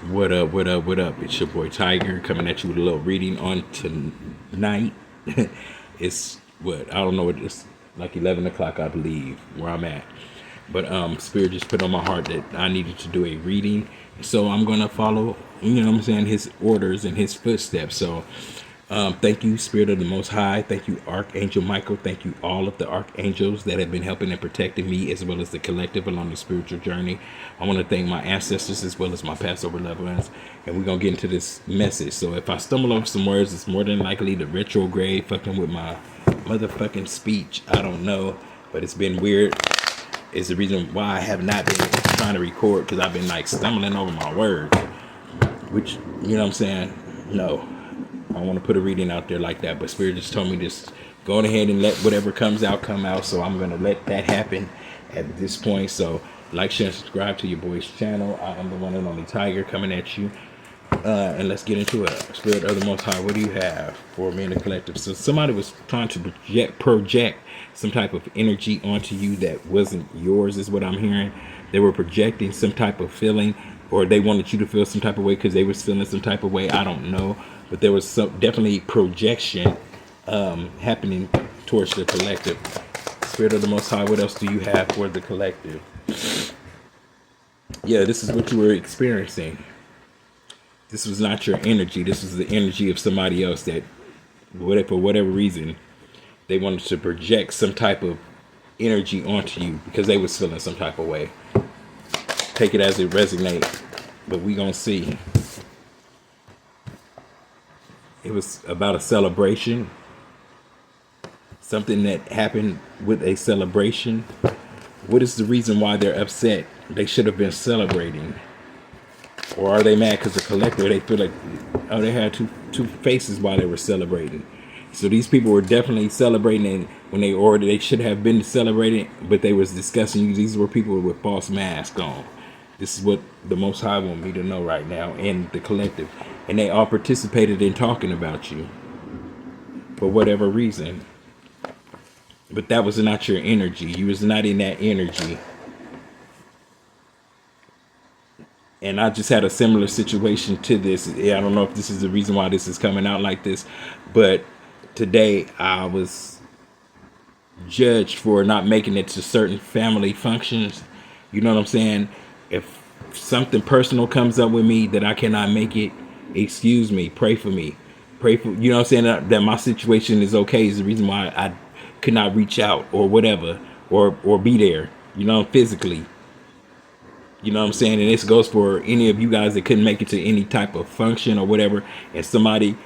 What up, what up, what up? It's your boy Tiger coming at you with a little reading on tonight. It's what I don't know, it's like 11 o'clock, I believe, where I'm at. But Spirit just put on my heart that I needed to do a reading. So I'm gonna follow, you know what I'm saying, his orders and his footsteps. So thank you, Spirit of the Most High. Thank you, Archangel Michael. Thank you, all of the archangels that have been helping and protecting me, as well as the collective along the spiritual journey. I want to thank my ancestors as well as my Passover loved ones. And we're going to get into this message. So if I stumble over some words, it's more than likely the retrograde fucking with my motherfucking speech. I don't know, but it's been weird. It's the reason why I have not been trying to record, because I've been like stumbling over my words, which, you know what I'm saying? No. I don't want to put a reading out there like that, but Spirit just told me just go ahead and let whatever comes out come out. So I'm going to let that happen at this point. So like, share, and subscribe to your boy's channel. I am the one and only Tiger coming at you. And let's get into it. Spirit of the Most High, what do you have for me in the collective? So somebody was trying to project some type of energy onto you that wasn't yours, is what I'm hearing. They were projecting some type of feeling, or they wanted you to feel some type of way because they was feeling some type of way. I don't know. But there was some definitely projection happening towards the collective. Spirit of the Most High, what else do you have for the collective? Yeah, this is what you were experiencing. This was not your energy. This was the energy of somebody else that, for whatever reason, they wanted to project some type of energy onto you because they was feeling some type of way. Take it as it resonates, but we gonna see. It was about a celebration. Something that happened with a celebration. What is the reason why they're upset? They should have been celebrating. Or are they mad because the collector, they feel like, oh, they had two faces while they were celebrating. So these people were definitely celebrating, and when they ordered, they should have been celebrating, but they was discussing you. These were people with false masks on. This is what the Most High want me to know right now, and the collective. And they all participated in talking about you for whatever reason. But that was not your energy. You was not in that energy. And I just had a similar situation to this. I don't know if this is the reason why this is coming out like this, but today I was judged for not making it to certain family functions. You know what I'm saying? If something personal comes up with me that I cannot make it, excuse me, pray for me. Pray for, you know what I'm saying, that my situation is okay is the reason why I could not reach out or whatever, or be there, you know, physically. You know what I'm saying? And this goes for any of you guys that couldn't make it to any type of function or whatever, and somebody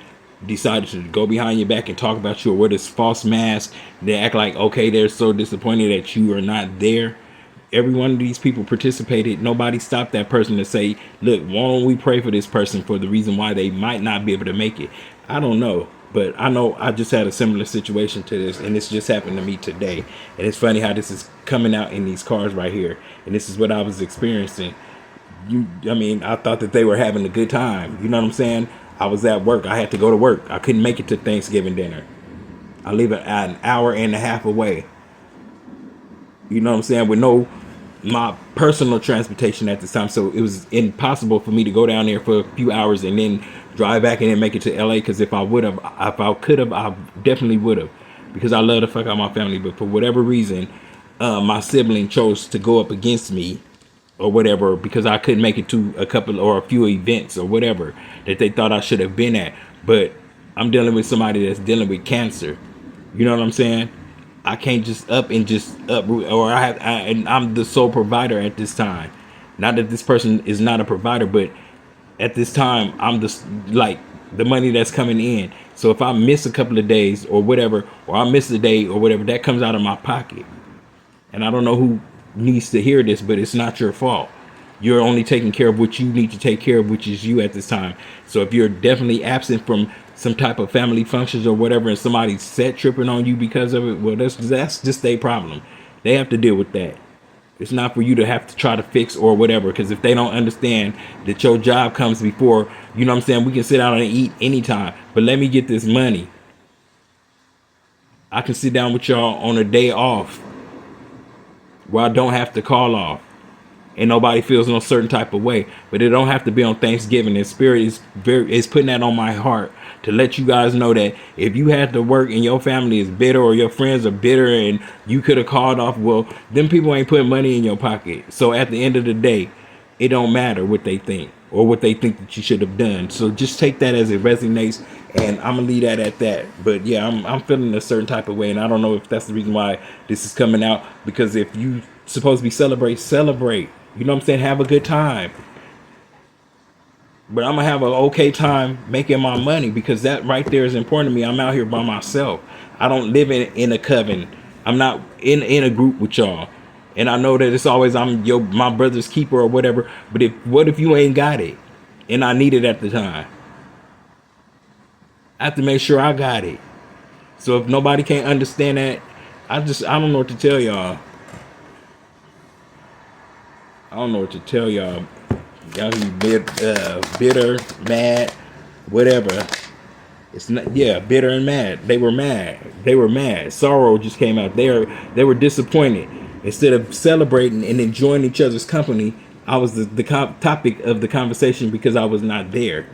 decided to go behind your back and talk about you or wear this false mask. They act like, okay, they're so disappointed that you are not there. Every one of these people participated. Nobody stopped that person to say, look, why don't we pray for this person for the reason why they might not be able to make it? I don't know. But I know I just had a similar situation to this, and this just happened to me today. And it's funny how this is coming out in these cars right here. And this is what I was experiencing. I mean, I thought that they were having a good time. You know what I'm saying? I was at work. I had to go to work. I couldn't make it to Thanksgiving dinner. I live an hour and a half away. You know what I'm saying? With my personal transportation at this time. So it was impossible for me to go down there for a few hours and then drive back and then make it to LA. Because if I could have, I definitely would have. Because I love the fuck out my family. But for whatever reason, my sibling chose to go up against me or whatever, because I couldn't make it to a couple or a few events or whatever that they thought I should have been at. But I'm dealing with somebody that's dealing with cancer. You know what I'm saying? I can't just uproot, or and I'm the sole provider at this time. Not that this person is not a provider, but at this time, I'm the money that's coming in. So if I miss a couple of days or whatever, or I miss a day or whatever, that comes out of my pocket. And I don't know who needs to hear this, but it's not your fault. You're only taking care of what you need to take care of, which is you at this time. So if you're definitely absent from some type of family functions or whatever, and somebody's set tripping on you because of it, well, that's just their problem. They have to deal with that. It's not for you to have to try to fix or whatever, because if they don't understand that your job comes before, you know what I'm saying, we can sit down and eat anytime, but let me get this money. I can sit down with y'all on a day off where I don't have to call off. and nobody feels no certain type of way. But it don't have to be on Thanksgiving. And Spirit is putting that on my heart to let you guys know that if you had to work and your family is bitter or your friends are bitter and you could have called off, well, them people ain't putting money in your pocket. So at the end of the day, it don't matter what they think or what they think that you should have done. So just take that as it resonates, and I'm gonna leave that at that. But yeah, I'm feeling a certain type of way, and I don't know if that's the reason why this is coming out, because if you supposed to be celebrate, you know what I'm saying, have a good time. But I'm gonna have an okay time making my money, because that right there is important to me. I'm out here by myself. I don't live in a coven. I'm not in a group with y'all. And I know that it's always my brother's keeper or whatever. But what if you ain't got it and I need it at the time? I have to make sure I got it. So if nobody can't understand that, I don't know what to tell y'all. I don't know what to tell y'all. Y'all can be bitter, mad, whatever. It's not, yeah, bitter and mad. They were mad. They were mad. Sorrow just came out. They were disappointed. Instead of celebrating and enjoying each other's company, I was the topic of the conversation because I was not there.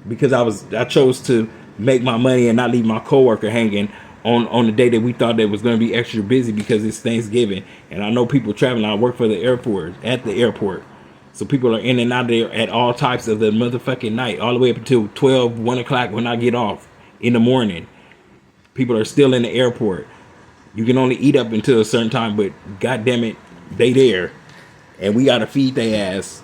Because I chose to make my money and not leave my coworker hanging on the day that we thought that was going to be extra busy because it's Thanksgiving. And I know people traveling. I work for the airport, at the airport. So people are in and out there at all types of the motherfucking night, all the way up until 12, 1 o'clock when I get off in the morning. People are still in the airport. You can only eat up until a certain time, but God damn it, they there. And we got to feed their ass.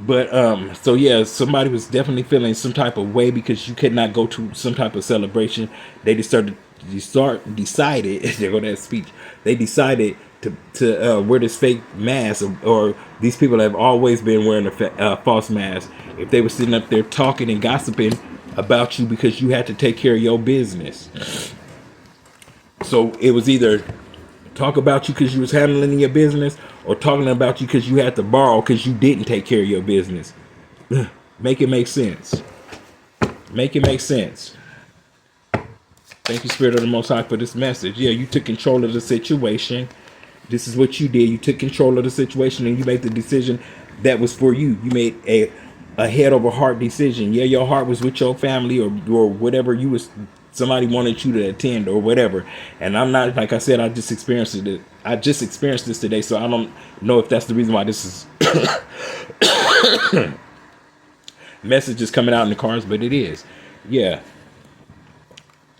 But, so yeah, somebody was definitely feeling some type of way because you could not go to some type of celebration. They decided, there go that speech. They decided to wear this fake mask, or these people have always been wearing a false mask. If they were sitting up there talking and gossiping about you because you had to take care of your business. So it was either talk about you because you was handling your business, or talking about you because you had to borrow because you didn't take care of your business. Make it make sense. Make it make sense. Thank you, Spirit of the Most High, for this message. Yeah, you took control of the situation. This is what you did. You took control of the situation and you made the decision that was for you. You made a head over heart decision. Yeah, your heart was with your family or whatever you was. Somebody wanted you to attend or whatever. And I'm not, like I said, I just experienced it. I just experienced this today, so I don't know if that's the reason why this is message is coming out in the cars, but it is. Yeah,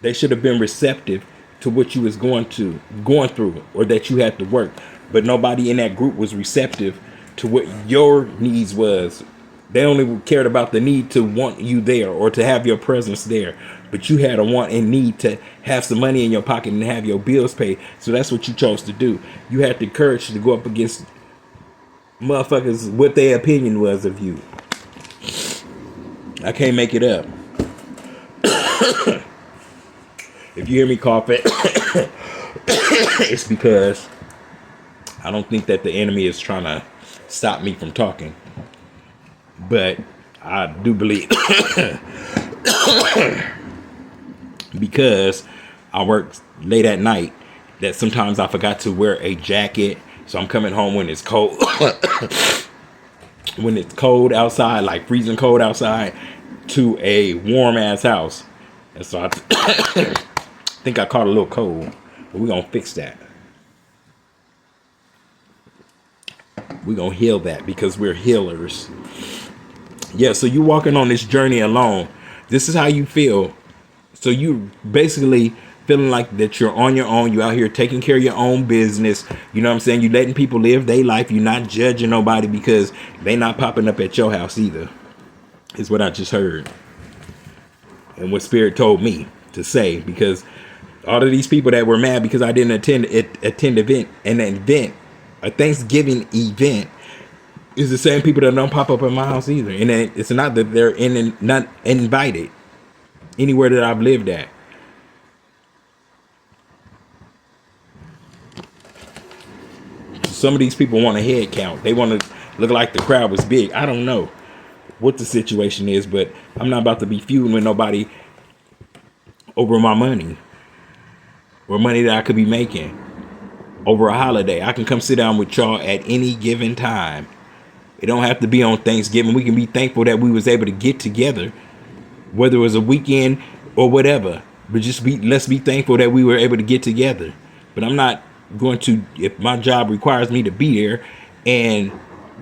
they should have been receptive to what you was going through, or that you had to work. But nobody in that group was receptive to what your needs was. They only cared about the need to want you there or to have your presence there. But you had a want and need to have some money in your pocket and have your bills paid. So that's what you chose to do. You had the courage to go up against motherfuckers, what their opinion was of you. I can't make it up. If you hear me coughing, it's because I don't think that the enemy is trying to stop me from talking. But I do believe because I work late at night that sometimes I forgot to wear a jacket. So I'm coming home when it's cold. When it's cold outside, like freezing cold outside, to a warm ass house. And so I think I caught a little cold. But we're going to fix that. We're going to heal that because we're healers. Yeah, so you're walking on this journey alone. This is how you feel. So you basically feeling like that you're on your own. You out here taking care of your own business. You know what I'm saying? You letting people live their life. You're not judging nobody because they not popping up at your house either. Is what I just heard. And what Spirit told me to say. Because all of these people that were mad because I didn't attend an event, a Thanksgiving event, is the same people that don't pop up in my house either. And it's not that they're not invited anywhere that I've lived at. Some of these people want a head count. They want to look like the crowd was big. I don't know what the situation is, but I'm not about to be feuding with nobody over my money or money that I could be making. over a holiday. I can come sit down with y'all at any given time. It don't have to be on Thanksgiving. We can be thankful that we was able to get together, whether it was a weekend or whatever. But let's be thankful that we were able to get together. But I'm not going to, if my job requires me to be there and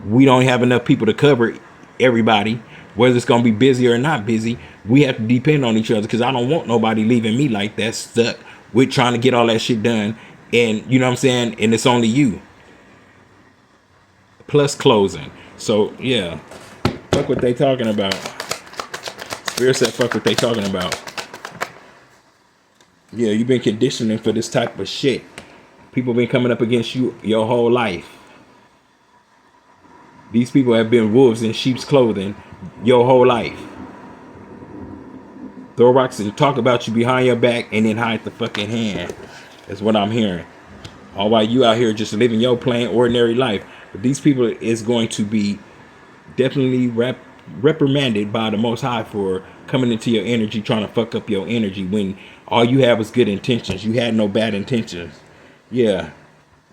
we don't have enough people to cover everybody, whether it's going to be busy or not busy, we have to depend on each other, because I don't want nobody leaving me like that, stuck with trying to get all that shit done. And you know what I'm saying? And it's only you. Plus closing. So yeah, fuck what they talking about. Spirit said fuck what they talking about. Yeah, you've been conditioning for this type of shit. People been coming up against you your whole life. These people have been wolves in sheep's clothing your whole life. Throw rocks and talk about you behind your back and then hide the fucking hand. That's what I'm hearing. All while you out here just living your plain ordinary life. But these people is going to be definitely reprimanded by the Most High for coming into your energy, trying to fuck up your energy when all you have was good intentions. You had no bad intentions. Yeah,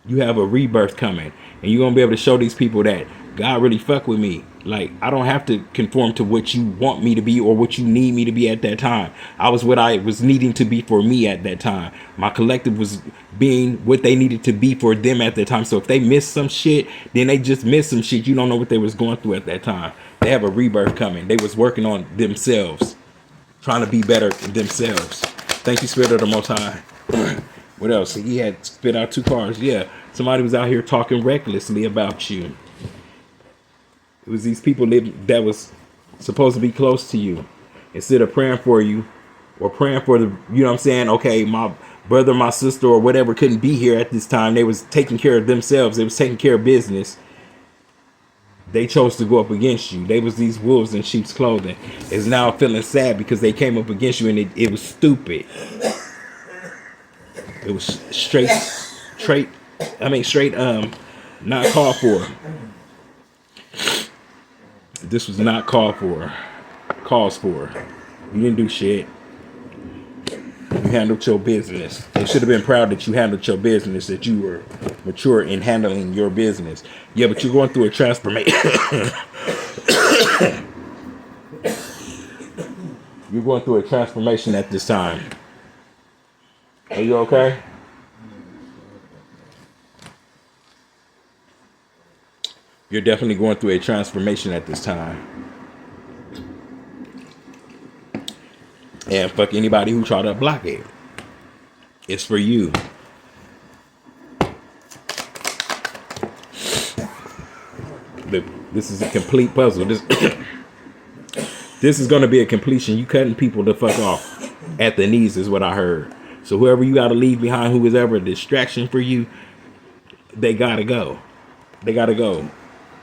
you have a rebirth coming, and you're gonna be able to show these people that God really fuck with me. Like, I don't have to conform to what you want me to be or what you need me to be at that time. I was what I was needing to be for me at that time. My collective was being what they needed to be for them at that time. So if they missed some shit, then they just missed some shit. You don't know what they was going through at that time. They have a rebirth coming. They was working on themselves, trying to be better themselves. Thank you, Spirit of the Most High. What else? He had spit out 2 cars. Yeah, somebody was out here talking recklessly about you. It was these people that was supposed to be close to you. Instead of praying for you or praying for the, you know what I'm saying? Okay, my brother, my sister, or whatever couldn't be here at this time. They was taking care of themselves. They was taking care of business. They chose to go up against you. They was these wolves in sheep's clothing. Is now feeling sad because they came up against you, and it was stupid. It was straight, not called for. This was not called for. Calls for. You didn't do shit. You handled your business. They should have been proud that you handled your business, that you were mature in handling your business. Yeah, but you're going through a transformation. You're going through a transformation at this time. Are you okay? You're definitely going through a transformation at this time. And fuck anybody who try to block it. It's for you. This is a complete puzzle. This is going to be a completion. You cutting people the fuck off at the knees is what I heard. So whoever you got to leave behind, who is ever a distraction for you, they got to go. They got to go.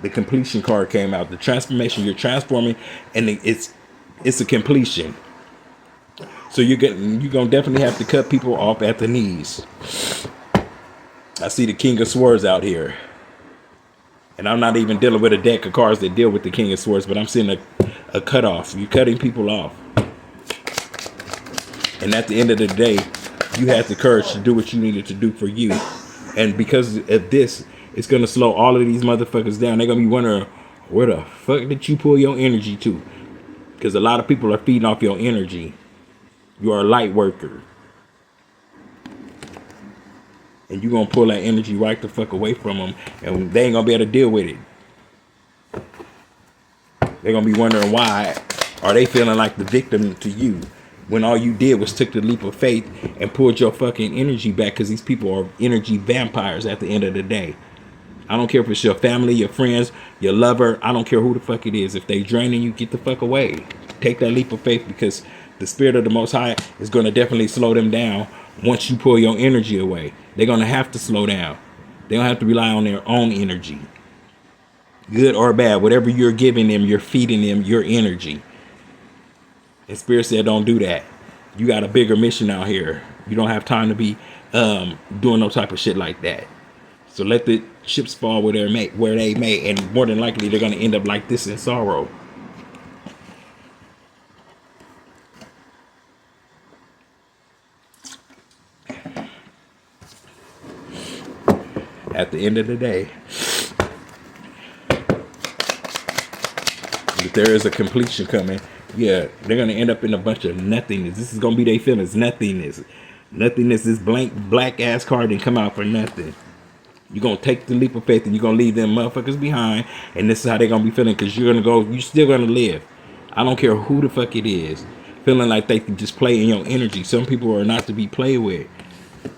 The completion card came out. The transformation, you're transforming, and it's a completion. So you're gonna definitely have to cut people off at the knees. I see the King of Swords out here, and I'm not even dealing with a deck of cards that deal with the King of Swords, but I'm seeing a cutoff. You're cutting people off, and at the end of the day, you had the courage to do what you needed to do for you, and because of this, it's gonna slow all of these motherfuckers down. They're gonna be wondering, where the fuck did you pull your energy to? Because a lot of people are feeding off your energy. You are a light worker. And you're going to pull that energy right the fuck away from them. And they ain't going to be able to deal with it. They're going to be wondering why are they feeling like the victim to you. When all you did was took the leap of faith and pulled your fucking energy back. Because these people are energy vampires at the end of the day. I don't care if it's your family, your friends, your lover. I don't care who the fuck it is. If they draining you, get the fuck away. Take that leap of faith, because the Spirit of the Most High is going to definitely slow them down once you pull your energy away. They're going to have to slow down. They don't have to rely on their own energy. Good or bad, whatever you're giving them, you're feeding them your energy. And Spirit said, don't do that. You got a bigger mission out here. You don't have time to be doing no type of shit like that. So let the chips fall where they may, and more than likely they're going to end up like this in sorrow. At the end of the day, if there is a completion coming, yeah, they're gonna end up in a bunch of nothingness. This is gonna be their feelings. Nothingness. Nothingness. This blank black ass card didn't come out for nothing. You're gonna take the leap of faith and you're gonna leave them motherfuckers behind, and this is how they're gonna be feeling, because you're gonna go, you're still gonna live. I don't care who the fuck it is. Feeling like they can just play in your energy. Some people are not to be played with.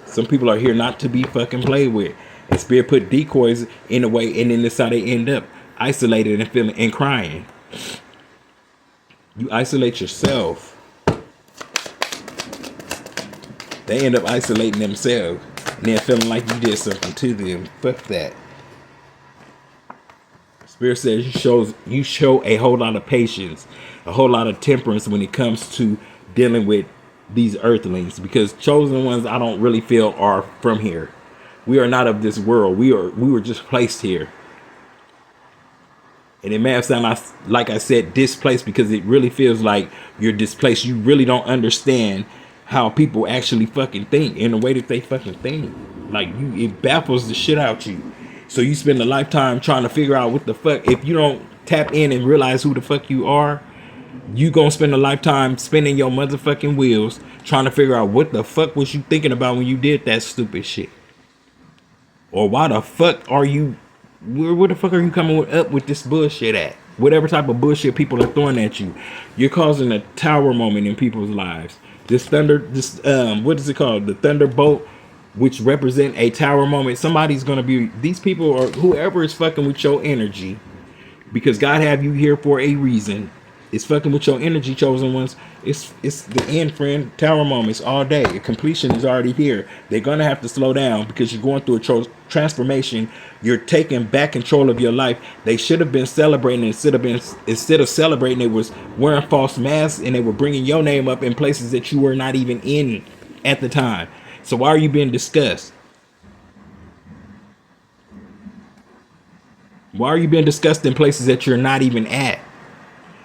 Some people are here not to be fucking played with. And Spirit put decoys in a way, and then this is how they end up isolated and feeling and crying. You isolate yourself, they end up isolating themselves and then feeling like you did something to them. Fuck that. Spirit says you show a whole lot of patience, a whole lot of temperance when it comes to dealing with these earthlings, because chosen ones I don't really feel are from here. We are not of this world. We were just placed here. And it may have sounded like I said displaced, because it really feels like you're displaced. You really don't understand how people actually fucking think in the way that they fucking think. Like, it baffles the shit out you. So you spend a lifetime trying to figure out what the fuck. If you don't tap in and realize who the fuck you are, you gonna spend a lifetime spinning your motherfucking wheels trying to figure out what the fuck was you thinking about when you did that stupid shit. Or why the fuck are you, where the fuck are you coming up with this bullshit at? Whatever type of bullshit people are throwing at you, you're causing a tower moment in people's lives. This what is it called? The thunderbolt, which represent a tower moment. Somebody's gonna be, these people, or whoever is fucking with your energy, because God have you here for a reason. It's fucking with your energy, chosen ones. It's the end, friend. Tower moments all day. Completion is already here. They're gonna have to slow down because you're going through a transformation. You're taking back control of your life. They should have been celebrating. Instead of celebrating, they was wearing false masks, and they were bringing your name up in places that you were not even in at the time. So why are you being discussed? Why are you being discussed in places that you're not even at?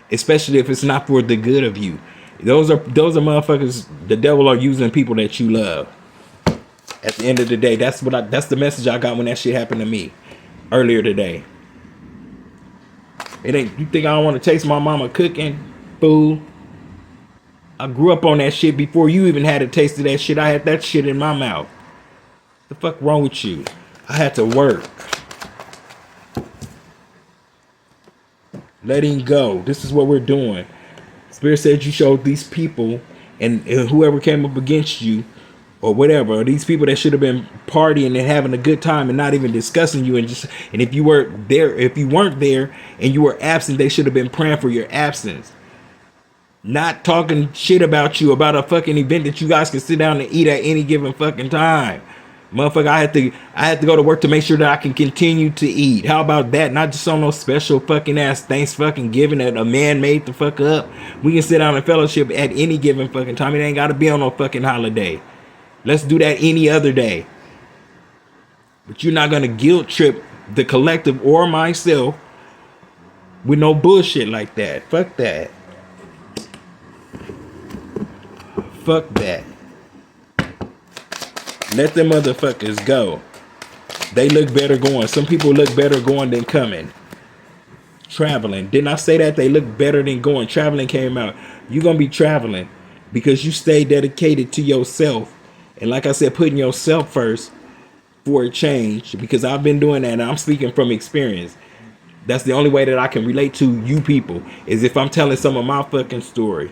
Especially if it's not for the good of you. Those are motherfuckers. The devil are using people that you love. At the end of the day, that's the message I got when that shit happened to me earlier today. It ain't, you think I don't want to taste my mama cooking, fool? I grew up on that shit before you even had a taste of that shit. I had that shit in my mouth. The fuck wrong with you? I had to work. Letting go. This is what we're doing. Spirit said you showed these people and whoever came up against you or whatever, or these people that should have been partying and having a good time and not even discussing you, and if you weren't there and you were absent, they should have been praying for your absence. Not talking shit about you, about a fucking event that you guys can sit down and eat at any given fucking time. Motherfucker, I had to go to work to make sure that I can continue to eat. How about that? Not just on no special fucking ass thanks fucking giving that a man made the fuck up. We can sit down and fellowship at any given fucking time. It ain't gotta be on no fucking holiday. Let's do that any other day. But you're not gonna guilt trip the collective or myself with no bullshit like that. Fuck that. Fuck that. Let them motherfuckers go. They look better going. Some people look better going than coming. Traveling. Didn't I say that? They look better than going. Traveling came out. You're going to be traveling because you stay dedicated to yourself. And like I said, putting yourself first for a change, because I've been doing that and I'm speaking from experience. That's the only way that I can relate to you people, is if I'm telling some of my fucking story,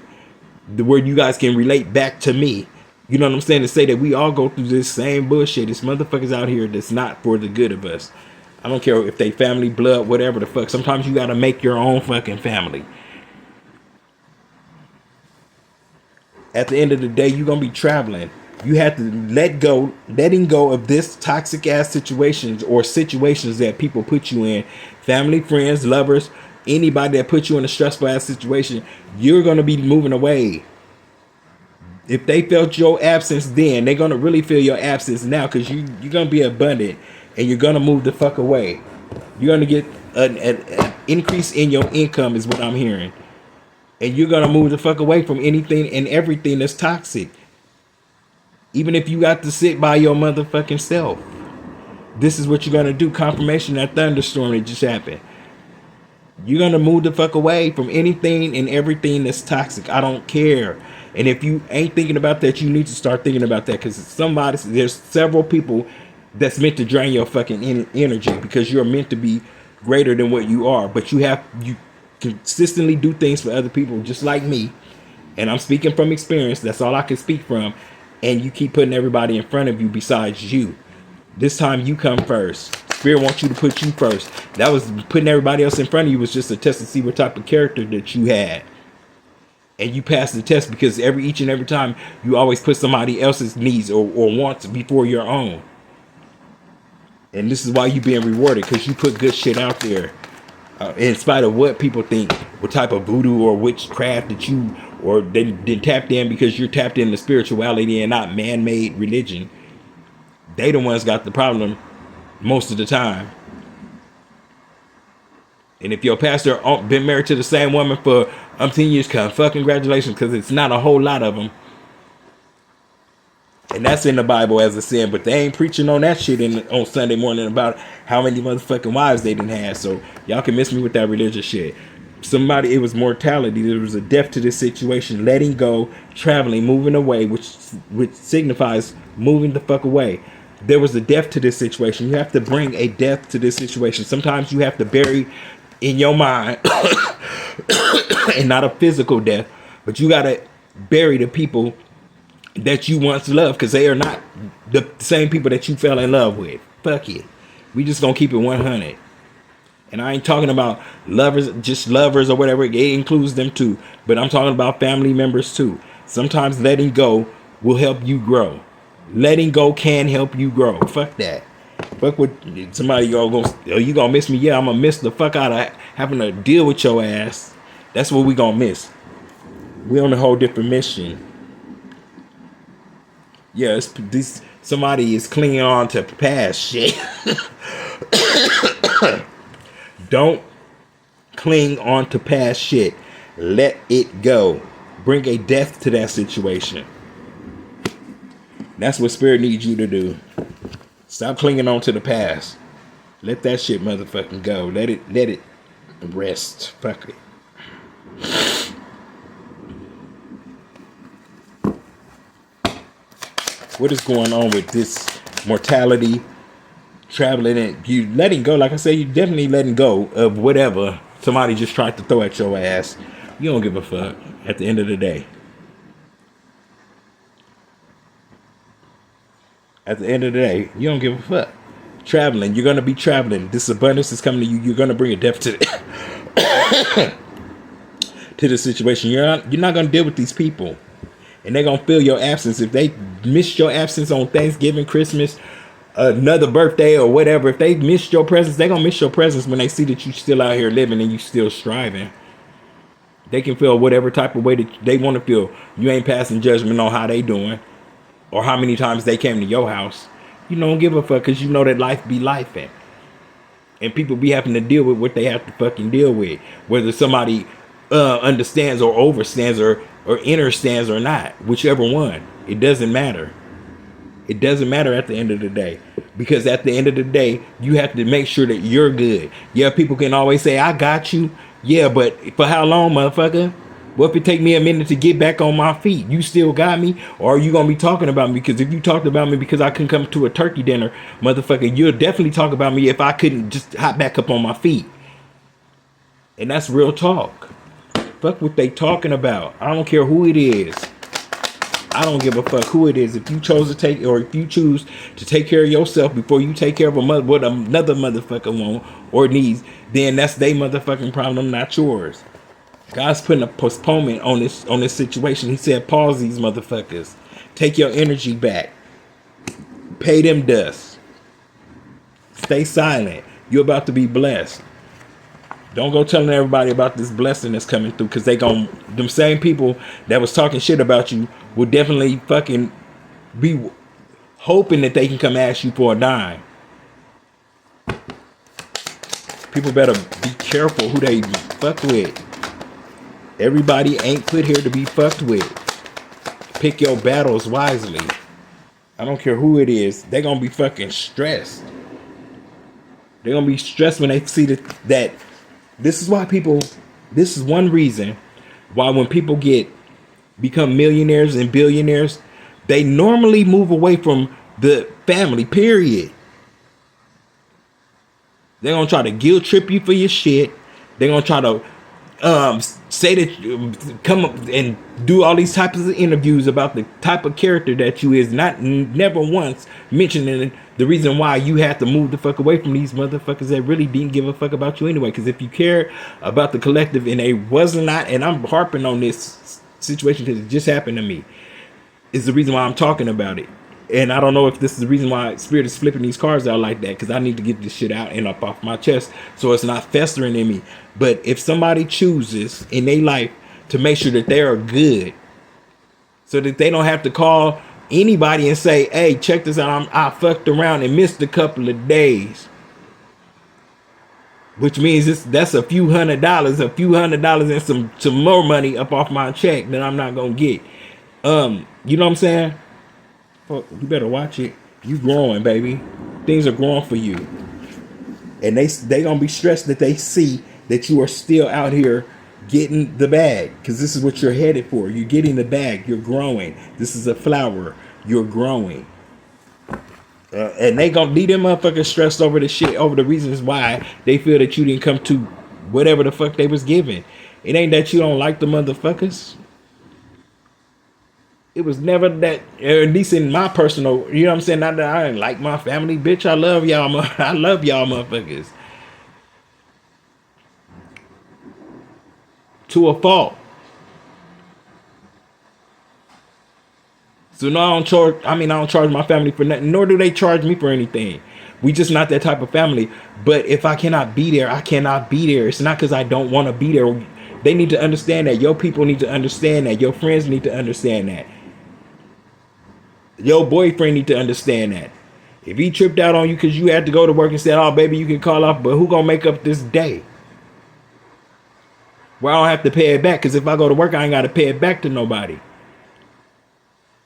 where you guys can relate back to me. You know what I'm saying? To say that we all go through this same bullshit. This motherfuckers out here that's not for the good of us. I don't care if they family, blood, whatever the fuck. Sometimes you gotta make your own fucking family. At the end of the day, you're gonna be traveling. You have to letting go of this toxic ass situations or situations that people put you in. Family, friends, lovers, anybody that put you in a stressful ass situation, you're gonna be moving away. If they felt your absence then, they're gonna really feel your absence now, because you're gonna be abundant and you're gonna move the fuck away. You're gonna get an increase in your income is what I'm hearing. And you're gonna move the fuck away from anything and everything that's toxic. Even if you got to sit by your motherfucking self. This is what you're gonna do. Confirmation of that thunderstorm that just happened. You're gonna move the fuck away from anything and everything that's toxic. I don't care. And if you ain't thinking about that, you need to start thinking about that, because there's several people that's meant to drain your fucking energy, because you're meant to be greater than what you are. But you consistently do things for other people, just like me. And I'm speaking from experience. That's all I can speak from. And you keep putting everybody in front of you besides you. This time you come first. Spirit wants you to put you first. That was putting everybody else in front of you was just a test to see what type of character that you had. And you passed the test, because each and every time you always put somebody else's needs or wants before your own. And this is why you're being rewarded, because you put good shit out there. In spite of what people think, what type of voodoo or witchcraft that you or then tapped in, because you're tapped into spirituality and not man-made religion. They the ones got the problem most of the time. And if your pastor been married to the same woman for umpteen years, fucking congratulations, because it's not a whole lot of them. And that's in the Bible as a sin, but they ain't preaching on that shit on Sunday morning about how many motherfucking wives they didn't have. So y'all can miss me with that religious shit. It was mortality. There was a death to this situation. Letting go, traveling, moving away, which signifies moving the fuck away. There was a death to this situation. You have to bring a death to this situation. Sometimes you have to bury in your mind, and not a physical death, but you gotta bury the people that you once loved, because they are not the same people that you fell in love with. Fuck it. We just gonna keep it 100. And I ain't talking about lovers, just lovers or whatever. It includes them too. But I'm talking about family members too. Sometimes letting go will help you grow. Letting go can help you grow. Fuck that. Fuck what somebody you gonna miss me? Yeah, I'm gonna miss the fuck out of having to deal with your ass. That's what we gonna miss. We on a whole different mission. Yeah, somebody is clinging on to past shit. Don't cling on to past shit. Let it go. Bring a death to that situation. That's what Spirit needs you to do. Stop clinging on to the past. Let that shit motherfucking go. Let it rest. Fuck it. What is going on with this mortality, traveling, and you letting go? Like I said, you definitely letting go of whatever somebody just tried to throw at your ass. You don't give a fuck at the end of the day. At the end of the day, you don't give a fuck. Traveling, you're going to be traveling. This abundance is coming to you. You're going to bring a death to the situation. You're not going to deal with these people. And they're going to feel your absence. If they missed your absence on Thanksgiving, Christmas, another birthday or whatever, if they missed your presence, they're going to miss your presence when they see that you still out here living and you still striving. They can feel whatever type of way that they want to feel. You ain't passing judgment on how they doing or how many times they came to your house. You don't give a fuck, because you know that life be lifing. And people be having to deal with what they have to fucking deal with. Whether somebody understands or overstands or understands or not. Whichever one. It doesn't matter. It doesn't matter at the end of the day. Because at the end of the day, you have to make sure that you're good. Yeah, people can always say, I got you. Yeah, but for how long, motherfucker? What if it take me a minute to get back on my feet? You still got me? Or are you going to be talking about me? Because if you talked about me because I couldn't come to a turkey dinner, motherfucker, you'll definitely talk about me if I couldn't just hop back up on my feet. And that's real talk. Fuck what they talking about. I don't care who it is. I don't give a fuck who it is. If you chose to take, or if you choose to take care of yourself before you take care of what another motherfucker want or needs, then that's their motherfucking problem, not yours. God's putting a postponement on this situation. He said, pause these motherfuckers. Take your energy back. Pay them dust. Stay silent. You're about to be blessed. Don't go telling everybody about this blessing that's coming through, because them same people that was talking shit about you will definitely fucking be hoping that they can come ask you for a dime. People better be careful who they fuck with. Everybody ain't put here to be fucked with. Pick your battles wisely. I don't care who it is. They're gonna be fucking stressed. They're gonna be stressed when they see that this is why people. This is one reason why when people become millionaires and billionaires, they normally move away from the family. Period. They're gonna try to guilt trip you for your shit. They're gonna try to say that come up and do all these types of interviews about the type of character that you is, not never once mentioning the reason why you had to move the fuck away from these motherfuckers that really didn't give a fuck about you anyway. Because if you care about the collective, and they was not, and I'm harping on this situation because it just happened to me, is the reason why I'm talking about it. And I don't know if this is the reason why Spirit is flipping these cards out like that, because I need to get this shit out and up off my chest so it's not festering in me. But if somebody chooses in their life to make sure that they are good, so that they don't have to call anybody and say, hey, check this out, I fucked around and missed a couple of days. Which means that's a few $100s and some more money up off my check that I'm not going to get. You know what I'm saying? You better watch it. You growing, baby. Things are growing for you. And they gonna be stressed that they see that you are still out here getting the bag. Because this is what you're headed for. You're getting the bag. You're growing. This is a flower. You're growing. And they gonna leave them motherfuckers stressed over the shit, over the reasons why they feel that you didn't come to whatever the fuck they was giving. It ain't that you don't like the motherfuckers. It was never that, at least in my personal, you know what I'm saying? Not that I didn't like my family, bitch. I love y'all. I love y'all motherfuckers. To a fault. So no, I don't charge my family for nothing, nor do they charge me for anything. We just not that type of family. But if I cannot be there, I cannot be there. It's not because I don't want to be there. They need to understand that. Your people need to understand that. Your friends need to understand that. Your boyfriend need to understand that. If he tripped out on you because you had to go to work and said, oh, baby, you can call off, but who gonna make up this day? Where I don't have to pay it back, because if I go to work, I ain't got to pay it back to nobody.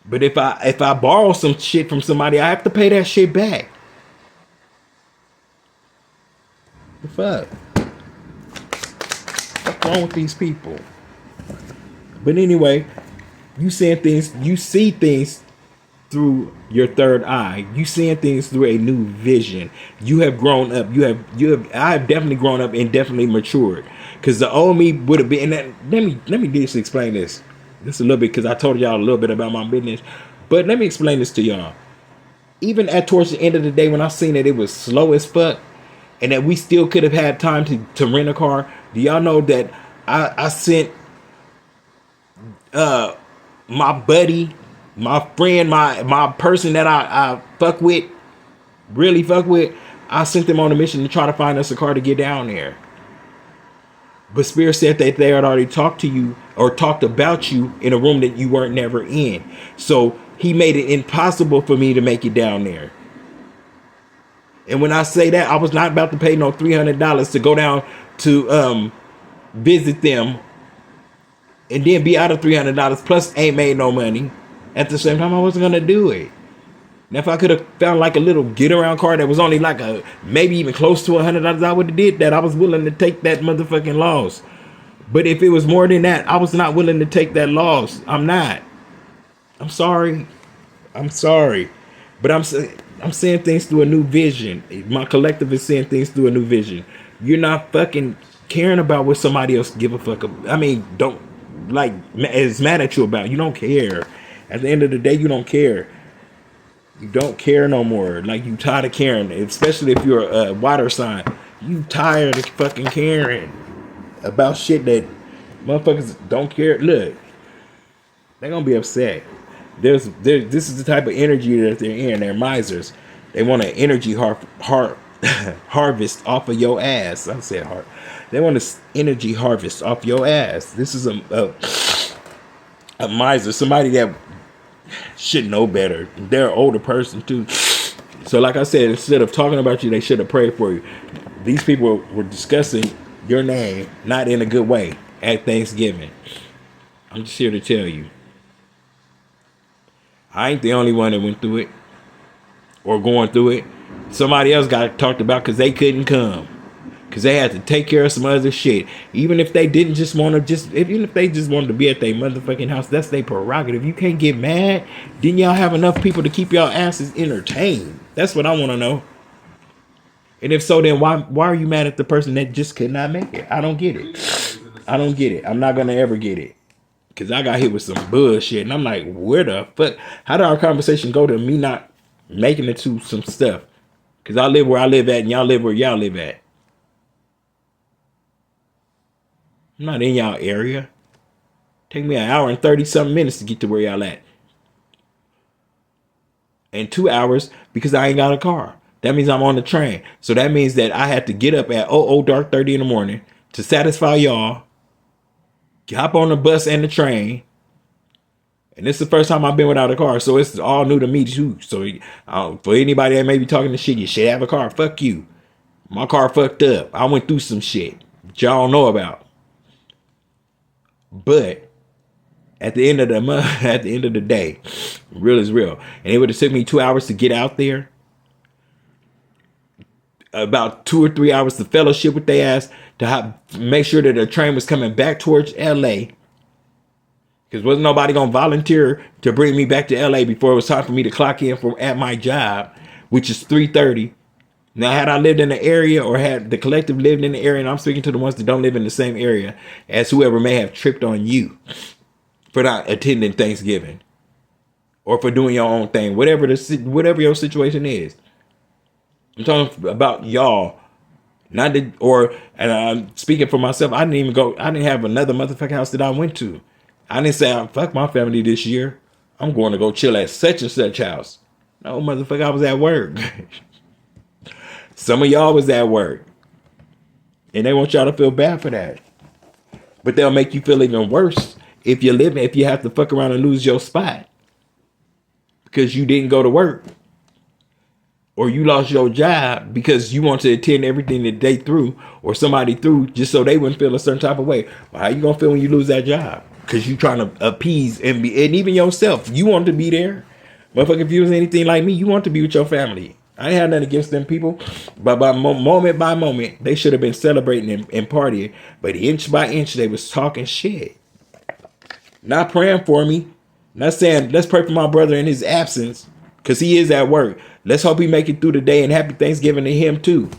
But if I borrow some shit from somebody, I have to pay that shit back. The fuck? What's wrong with these people? But anyway, you see things through your third eye. You seeing things through a new vision. You have grown up. I have definitely grown up and definitely matured. Because the old me would have been. And let me just explain this. Just a little bit, because I told y'all a little bit about my business. But let me explain this to y'all. Even towards the end of the day, when I seen that it was slow as fuck, and that we still could have had time to rent a car. Do y'all know that I sent my buddy, my friend, my person that I fuck with, really fuck with, I sent them on a mission to try to find us a car to get down there. But Spirit said that they had already talked to you or talked about you in a room that you weren't never in. So he made it impossible for me to make it down there. And when I say that, I was not about to pay no $300 to go down to visit them and then be out of $300 plus ain't made no money. At the same time, I wasn't gonna do it. Now, if I could have found like a little get around car that was only like maybe even close to $100, I would have did that. I was willing to take that motherfucking loss. But if it was more than that, I was not willing to take that loss. I'm not. I'm sorry. But I'm seeing things through a new vision. My collective is seeing things through a new vision. You're not fucking caring about what somebody else give a fuck about. I mean, don't like is mad at you about. You don't care. At the end of the day, you don't care. You don't care no more. Like, you tired of caring, especially if you're a water sign. You tired of fucking caring about shit that motherfuckers don't care. Look, they're gonna be upset. This is the type of energy that they're in. They're misers. They want an energy harvest off of your ass. I said heart. They want an energy harvest off your ass. This is a miser, somebody that should know better. They're an older person too. So like I said, instead of talking about you, they should have prayed for you. These people were discussing your name, not in a good way, at Thanksgiving. I'm just here to tell you. I ain't the only one that went through it or going through it. Somebody else got talked about because they couldn't come. Because they had to take care of some other shit. Even if they didn't just want to even if they just wanted to be at their motherfucking house, that's their prerogative. You can't get mad. Didn't y'all have enough people to keep y'all asses entertained? That's what I want to know. And if so, then why are you mad at the person that just could not make it? I don't get it. I don't get it. I'm not going to ever get it. Because I got hit with some bullshit. And I'm like, where the fuck? How did our conversation go to me not making it to some stuff? Because I live where I live at and y'all live where y'all live at. I'm not in y'all area. Take me an hour and 30 something minutes to get to where y'all at. And 2 hours because I ain't got a car. That means I'm on the train. So that means that I had to get up at dark 30 in the morning to satisfy y'all. Hop on the bus and the train. And this is the first time I've been without a car. So it's all new to me too. So for anybody that may be talking to shit, you should have a car. Fuck you. My car fucked up. I went through some shit that y'all don't know about. But at the end of the month, at the end of the day, real is real. And it would have took me 2 hours to get out there. About 2 or 3 hours to fellowship with their ass to make sure that the train was coming back towards LA. Because wasn't nobody going to volunteer to bring me back to LA before it was time for me to clock in at my job, which is 3:30. Now, had I lived in the area or had the collective lived in the area, and I'm speaking to the ones that don't live in the same area as whoever may have tripped on you for not attending Thanksgiving or for doing your own thing, whatever your situation is. I'm talking about y'all, not that, and I'm speaking for myself. I didn't have another motherfucking house that I went to. I didn't say, fuck my family this year. I'm going to go chill at such and such house. No, motherfucker, I was at work. Some of y'all was at work. And they want y'all to feel bad for that. But they'll make you feel even worse if you have to fuck around and lose your spot. Because you didn't go to work. Or you lost your job because you want to attend everything that they threw or somebody threw just so they wouldn't feel a certain type of way. Well, how you going to feel when you lose that job? Because you trying to appease and even yourself. You want to be there. Motherfucker, if you was anything like me, you want to be with your family. I ain't had nothing against them people, but moment by moment, they should have been celebrating and partying. But inch by inch, they was talking shit. Not praying for me. Not saying, let's pray for my brother in his absence, because he is at work. Let's hope he make it through the day, and happy Thanksgiving to him, too.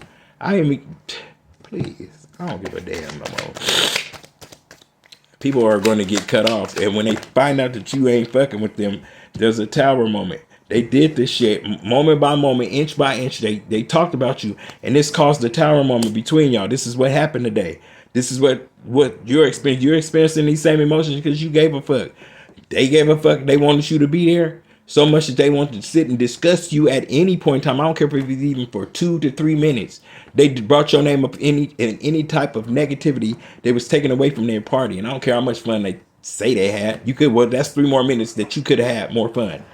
Please, I don't give a damn no more. People are going to get cut off, and when they find out that you ain't fucking with them, there's a tower moment. They did this shit moment by moment, inch by inch. They talked about you, and this caused the tower moment between y'all. This is what happened today. This is what you're experiencing. You're experiencing these same emotions because you gave a fuck. They gave a fuck. They wanted you to be there so much that they wanted to sit and discuss you at any point in time. I don't care if it's even for 2 to 3 minutes. They brought your name up in any type of negativity that was taken away from their party, and I don't care how much fun they say they had. That's 3 more minutes that you could have had more fun.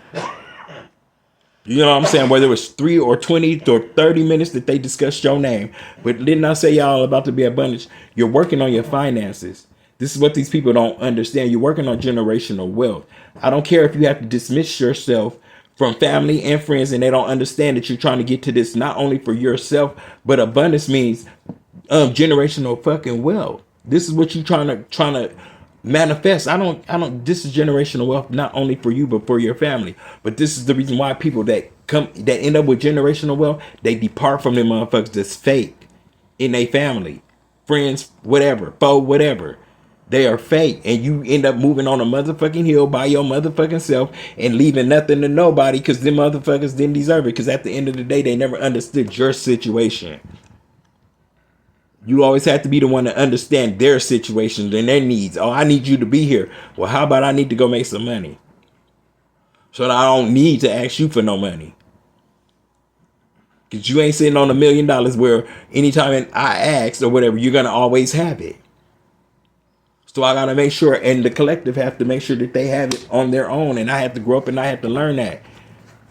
You know what I'm saying? Whether it was 3 or 20 or 30 minutes that they discussed your name. But didn't I say y'all about to be abundant? You're working on your finances. This is what these people don't understand. You're working on generational wealth. I don't care if you have to dismiss yourself from family and friends and they don't understand that you're trying to get to this not only for yourself, but abundance means generational fucking wealth. This is what you're trying to manifest. This is generational wealth not only for you but for your family. But this is the reason why people that end up with generational wealth, they depart from them motherfuckers that's fake in their family, friends, whatever, foe, whatever. They are fake, and you end up moving on a motherfucking hill by your motherfucking self and leaving nothing to nobody because them motherfuckers didn't deserve it. Because at the end of the day, they never understood your situation. You always have to be the one to understand their situations and their needs. Oh, I need you to be here. Well, how about I need to go make some money so that I don't need to ask you for no money? Because you ain't sitting on $1 million where anytime I ask or whatever, you're going to always have it. So I got to make sure, and the collective have to make sure that they have it on their own. And I had to grow up and I had to learn that.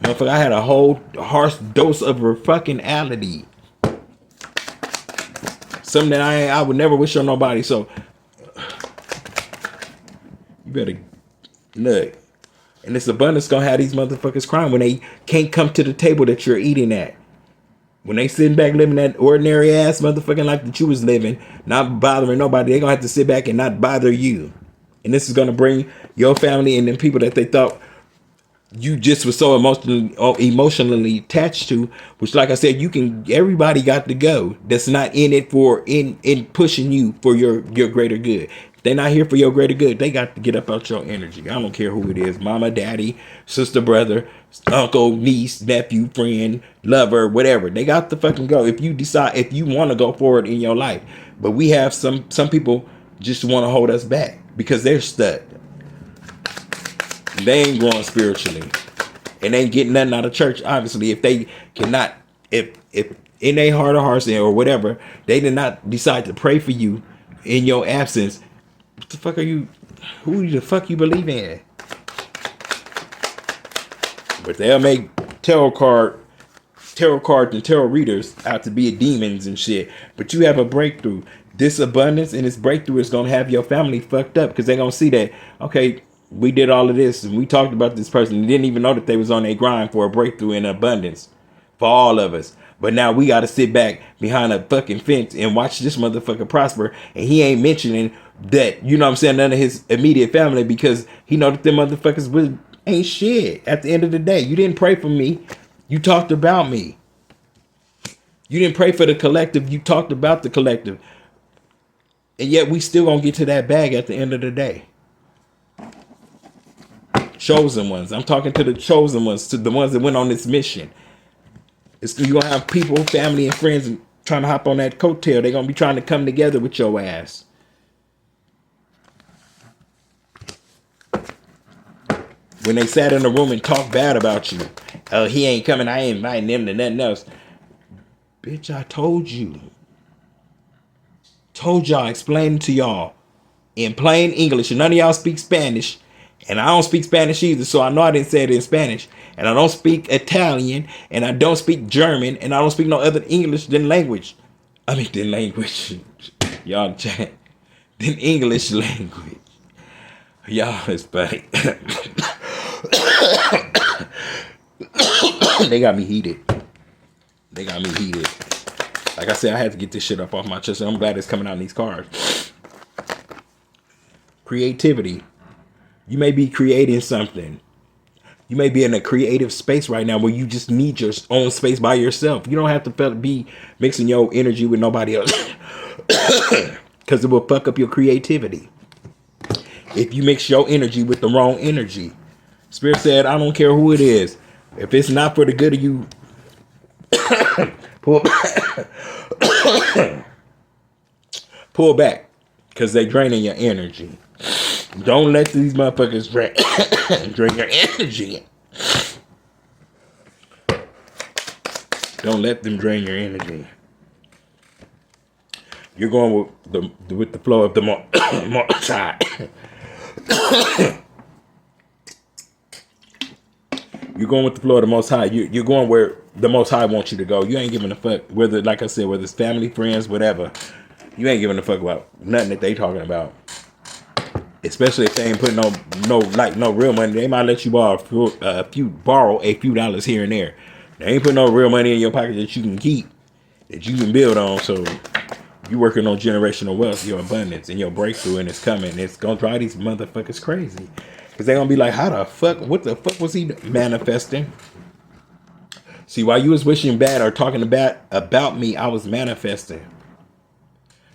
Motherfucker, I had a whole harsh dose of fucking-ality. Something that I would never wish on nobody. So you better look. And this abundance gonna have these motherfuckers crying when they can't come to the table that you're eating at. When they sitting back living that ordinary ass motherfucking life that you was living, not bothering nobody, they gonna have to sit back and not bother you. And this is gonna bring your family and then people that they thought you just was so emotionally attached to, which, like I said, you can, everybody got to go that's not in it for in pushing you for your greater good. If they're not here for your greater good, they got to get up out your energy. I don't care who it is, mama, daddy, sister, brother, uncle, niece, nephew, friend, lover, whatever. They got to fucking go if you decide, if you want to go forward in your life. But we have some people just want to hold us back because they're stuck. They ain't growing spiritually and they ain't getting nothing out of church. Obviously, if they cannot, if in their heart of hearts or whatever, they did not decide to pray for you in your absence. What the fuck are you? Who the fuck you believe in? But they'll make tarot cards and tarot readers out to be demons and shit. But you have a breakthrough. This abundance and this breakthrough is gonna have your family fucked up because they're gonna see that, okay, we did all of this and we talked about this person and didn't even know that they was on their grind for a breakthrough in abundance for all of us. But now we got to sit back behind a fucking fence and watch this motherfucker prosper. And he ain't mentioning that, you know what I'm saying, none of his immediate family, because he know that them motherfuckers ain't shit. At the end of the day, you didn't pray for me. You talked about me. You didn't pray for the collective. You talked about the collective. And yet we still gonna get to that bag at the end of the day. Chosen ones. I'm talking to the chosen ones, to the ones that went on this mission. You're going to have people, family, and friends trying to hop on that coattail. They're going to be trying to come together with your ass. When they sat in the room and talked bad about you. Oh, he ain't coming. I ain't inviting him to nothing else. Bitch, I told you. Told y'all, explaining to y'all in plain English. And none of y'all speak Spanish. And I don't speak Spanish either, so I know I didn't say it in Spanish. And I don't speak Italian, and I don't speak German, and I don't speak no other English than language. Than language. Y'all chat. Than English language. Y'all is funny. They got me heated. Like I said, I had to get this shit up off my chest, and I'm glad it's coming out in these cards. Creativity. You may be creating something. You may be in a creative space right now where you just need your own space by yourself. You don't have to be mixing your energy with nobody else because it will fuck up your creativity. If you mix your energy with the wrong energy. Spirit said, I don't care who it is. If it's not for the good of you, pull back because they're draining your energy. Don't let these motherfuckers drain your energy. Don't let them drain your energy. You're going with the flow of the Most High. You're going with the flow of the Most High. You're going where the Most High wants you to go. You ain't giving a fuck whether, like I said, whether it's family, friends, whatever. You ain't giving a fuck about nothing that they talking about. Especially if they ain't putting no real money. They might let you borrow a few dollars here and there. They ain't putting no real money in your pocket that you can keep, that you can build on. So you working on generational wealth, your abundance, and your breakthrough, and it's coming. It's gonna drive these motherfuckers crazy, because they're gonna be like, how the fuck? What the fuck was he manifesting? See, while you was wishing bad or talking bad about me, I was manifesting.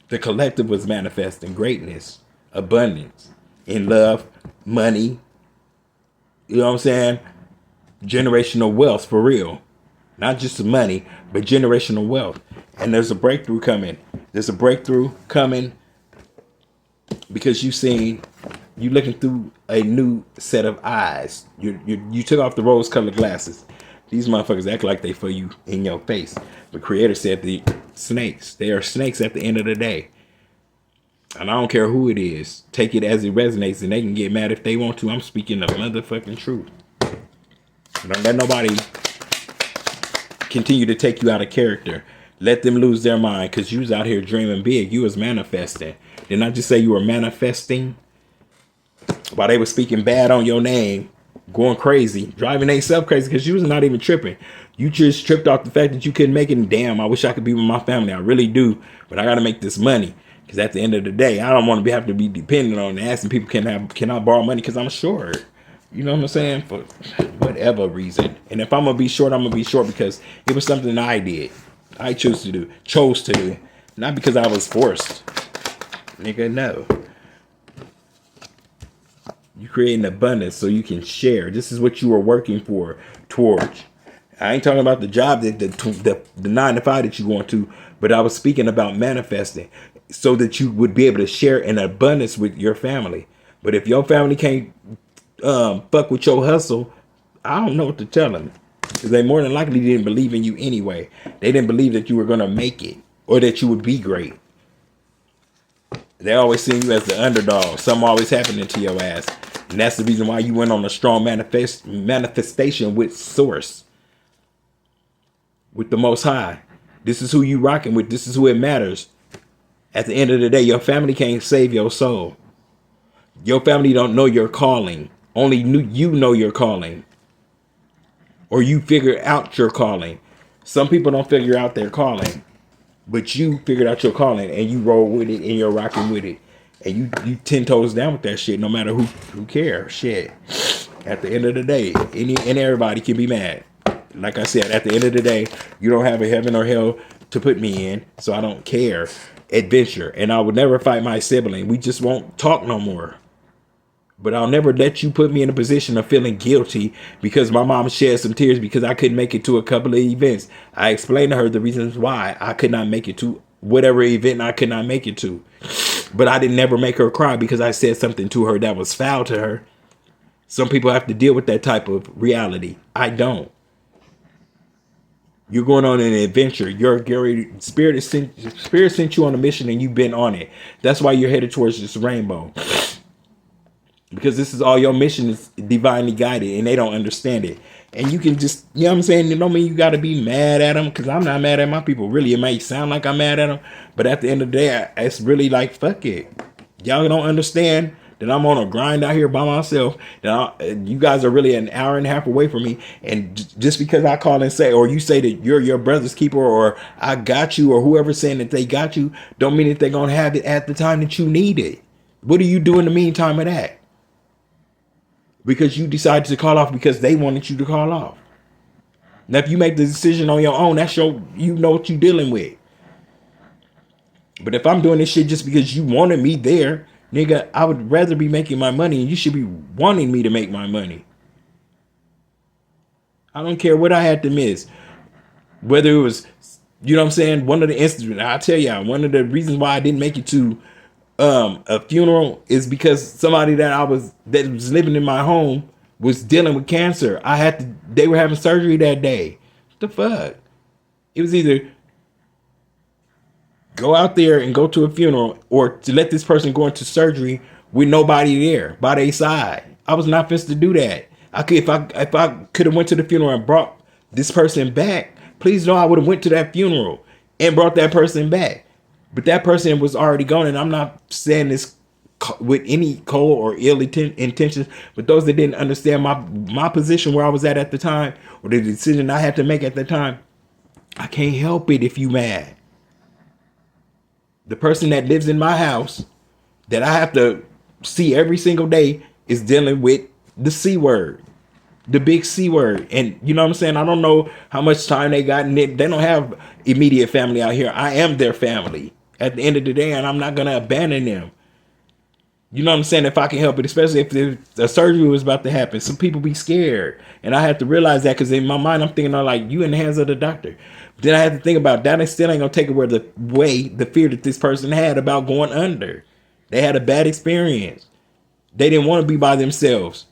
The collective was manifesting greatness, abundance, in love, money, you know what I'm saying? Generational wealth for real. Not just the money, but generational wealth. And there's a breakthrough coming. Because you looking through a new set of eyes. You took off the rose-colored glasses. These motherfuckers act like they for you in your face. The Creator said they are snakes at the end of the day. And I don't care who it is. Take it as it resonates, and they can get mad if they want to. I'm speaking the motherfucking truth. Don't let nobody continue to take you out of character. Let them lose their mind, because you was out here dreaming big. You was manifesting. Didn't I just say you were manifesting? While they were speaking bad on your name, going crazy, driving themselves crazy because you was not even tripping. You just tripped off the fact that you couldn't make it. And damn, I wish I could be with my family. I really do, but I got to make this money because at the end of the day, I don't want to have to be dependent on asking people can I borrow money because I'm short. You know what I'm saying? For whatever reason. And if I'm gonna be short, I'm gonna be short because it was something I did. I chose to do, not because I was forced. Nigga, no. You create an abundance so you can share. This is what you are working for towards. I ain't talking about the job that the 9 to 5 that you want to, but I was speaking about manifesting so that you would be able to share an abundance with your family. But if your family can't fuck with your hustle, I don't know what to tell them. Because they more than likely didn't believe in you anyway. They didn't believe that you were going to make it or that you would be great. They always see you as the underdog. Something always happening to your ass. And that's the reason why you went on a strong manifestation with Source. With the Most High. This is who you rocking with. This is who it matters. At the end of the day, your family can't save your soul. Your family don't know your calling. Only you know your calling. Or you figure out your calling. Some people don't figure out their calling. But you figured out your calling and you roll with it and you're rocking with it. And you 10 toes down with that shit no matter who cares. Shit. At the end of the day, any and everybody can be mad. Like I said, at the end of the day, you don't have a heaven or hell to put me in. So I don't care. Adventure. And I would never fight my sibling. We just won't talk no more. But I'll never let you put me in a position of feeling guilty because my mom shed some tears because I couldn't make it to a couple of events. I explained to her the reasons why I could not make it to whatever event I could not make it to. But I didn't never make her cry because I said something to her that was foul to her. Some people have to deal with that type of reality. I don't. You're going on an adventure. Spirit sent you on a mission and you've been on it. That's why you're headed towards this rainbow. Because this is all your mission is divinely guided and they don't understand it. And you can just, you know what I'm saying? It don't mean you got to be mad at them because I'm not mad at my people. Really, it might sound like I'm mad at them. But at the end of the day, it's really like, fuck it. Y'all don't understand that I'm on a grind out here by myself. You guys are really an hour and a half away from me. And just because I call and say, or you say that you're your brother's keeper or I got you or whoever's saying that they got you, don't mean that they're going to have it at the time that you need it. What do you do in the meantime of that? Because you decided to call off because they wanted you to call off. Now, if you make the decision on your own, that's you know what you're dealing with. But if I'm doing this shit just because you wanted me there, nigga, I would rather be making my money and you should be wanting me to make my money. I don't care what I had to miss. Whether it was, you know what I'm saying, one of the instances, I'll tell y'all, one of the reasons why I didn't make it to a funeral is because somebody that was living in my home was dealing with cancer. They were having surgery that day. What the fuck? It was either go out there and go to a funeral or to let this person go into surgery with nobody there by their side. I was not supposed to do that. If I could have went to the funeral and brought this person back, please know I would have went to that funeral and brought that person back. But that person was already gone, and I'm not saying this with any cold or ill intentions, but those that didn't understand my position where I was at the time, or the decision I had to make at the time, I can't help it if you mad. The person that lives in my house that I have to see every single day is dealing with the C word. The big C word. And you know what I'm saying? I don't know how much time they got, and they don't have immediate family out here. I am their family at the end of the day, and I'm not going to abandon them. You know what I'm saying? If I can help it, especially if the surgery was about to happen, some people be scared. And I have to realize that because in my mind, I'm thinking, like, you in the hands of the doctor. But then I have to think about that. I still ain't going to take away the fear that this person had about going under. They had a bad experience. They didn't want to be by themselves.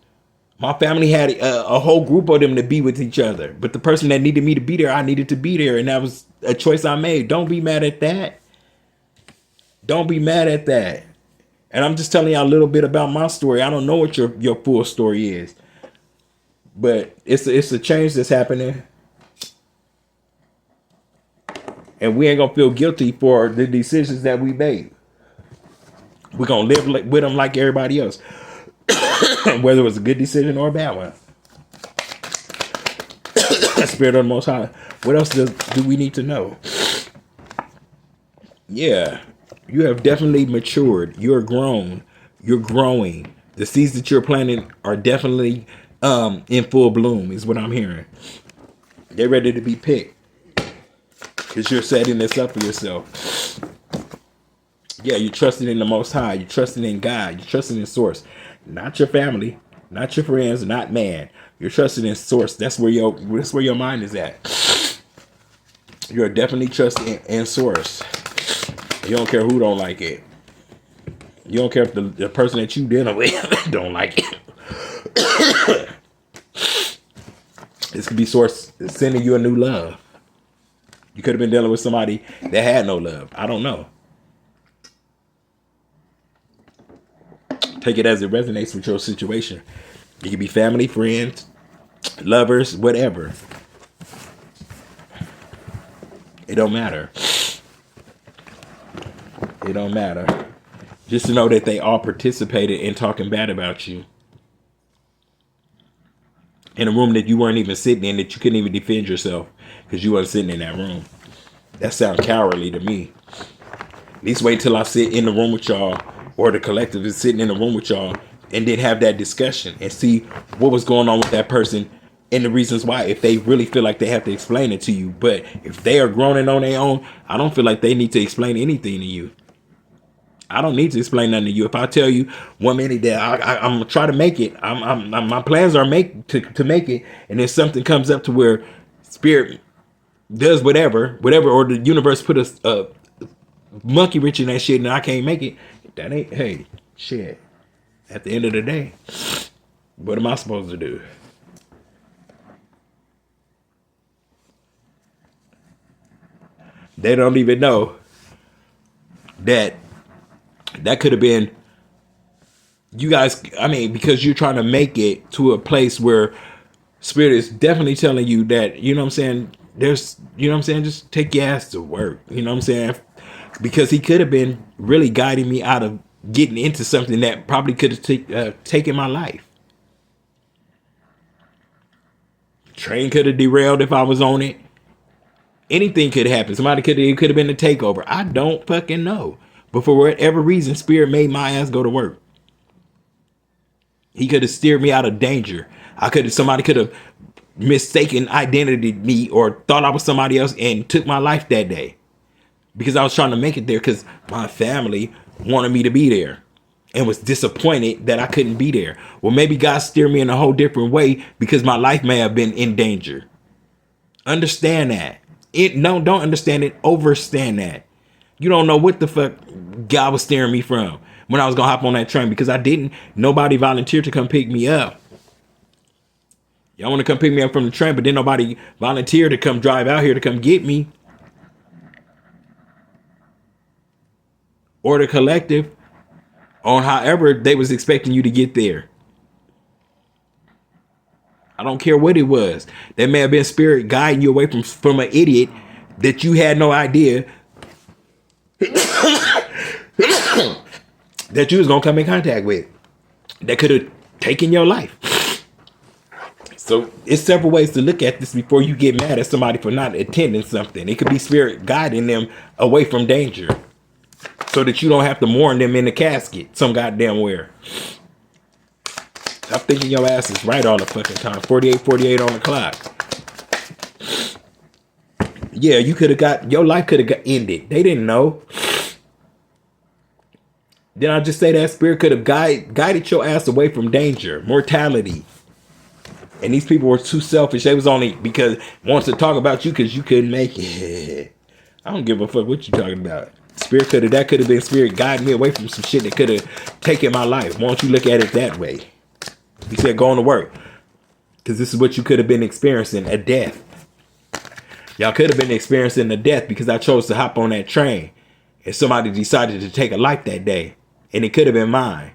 My family had a whole group of them to be with each other. But the person that needed me to be there, I needed to be there. And that was a choice I made. Don't be mad at that. Don't be mad at that. And I'm just telling y'all a little bit about my story. I don't know what your full story is. But it's a change that's happening. And we ain't going to feel guilty for the decisions that we made. We're going to live with them like everybody else. Whether it was a good decision or a bad one. Spirit of the Most High. What else do we need to know? Yeah, you have definitely matured. You're grown. You're growing. The seeds that you're planting are definitely in full bloom, is what I'm hearing. They're ready to be picked because you're setting this up for yourself. Yeah, you're trusting in the Most High. You're trusting in God. You're trusting in Source, not your family, not your friends, not man. You're trusting in Source. That's where your mind is at. You're definitely trusting in Source. You don't care who don't like it. You don't care if the person that you dealing with don't like it. This could be Source sending you a new love. You could have been dealing with somebody that had no love. I don't know. Take it as it resonates with your situation. It could be family, friends, lovers, whatever. It don't matter. It don't matter. Just to know that they all participated in talking bad about you. In a room that you weren't even sitting in, that you couldn't even defend yourself because you weren't sitting in that room. That sounds cowardly to me. At least wait till I sit in the room with y'all, or the collective is sitting in the room with y'all, and then have that discussion and see what was going on with that person and the reasons why, if they really feel like they have to explain it to you. But if they are grown and on their own, I don't feel like they need to explain anything to you. I don't need to explain nothing to you. If I tell you 1 minute that I'm gonna try to make it, my plans are to make it, and then something comes up to where Spirit does whatever, or the universe put a monkey wrench in that shit, and I can't make it. That ain't, hey, shit. At the end of the day, what am I supposed to do? They don't even know that could have been you guys. I mean, because you're trying to make it to a place where Spirit is definitely telling you that, you know what I'm saying, there's, you know what I'm saying, just take your ass to work. You know what I'm saying? Because he could have been really guiding me out of getting into something that probably could have taken my life. Train could have derailed if I was on it. Anything could happen. It could have been a takeover. I don't fucking know. But for whatever reason, Spirit made my ass go to work. He could have steered me out of danger. Somebody could have mistaken identity me or thought I was somebody else and took my life that day. Because I was trying to make it there because my family wanted me to be there and was disappointed that I couldn't be there. Well, maybe God steered me in a whole different way because my life may have been in danger. Understand that. Don't understand it. Overstand that. You don't know what the fuck God was steering me from when I was gonna hop on that train, because I didn't. Nobody volunteered to come pick me up. Y'all want to come pick me up from the train, but then nobody volunteered to come drive out here to come get me. Or the collective, on however they was expecting you to get there. I don't care what it was. That may have been Spirit guiding you away from an idiot that you had no idea that you was gonna come in contact with, that could have taken your life. So it's several ways to look at this before you get mad at somebody for not attending something. It could be Spirit guiding them away from danger, so that you don't have to mourn them in the casket some goddamn where. I'm thinking your ass is right all the fucking time. 48 on the clock. Yeah, your life could have got ended. They didn't know. Then I just say that Spirit could have guided your ass away from danger, mortality. And these people were too selfish. They was only because wants to talk about you because you couldn't make it. I don't give a fuck what you talking about. Spirit could have been Spirit guiding me away from some shit that could have taken my life. Why don't you look at it that way? He said going to work, because this is what you could have been experiencing, a death. Y'all could have been experiencing a death because I chose to hop on that train and somebody decided to take a life that day, and it could have been mine.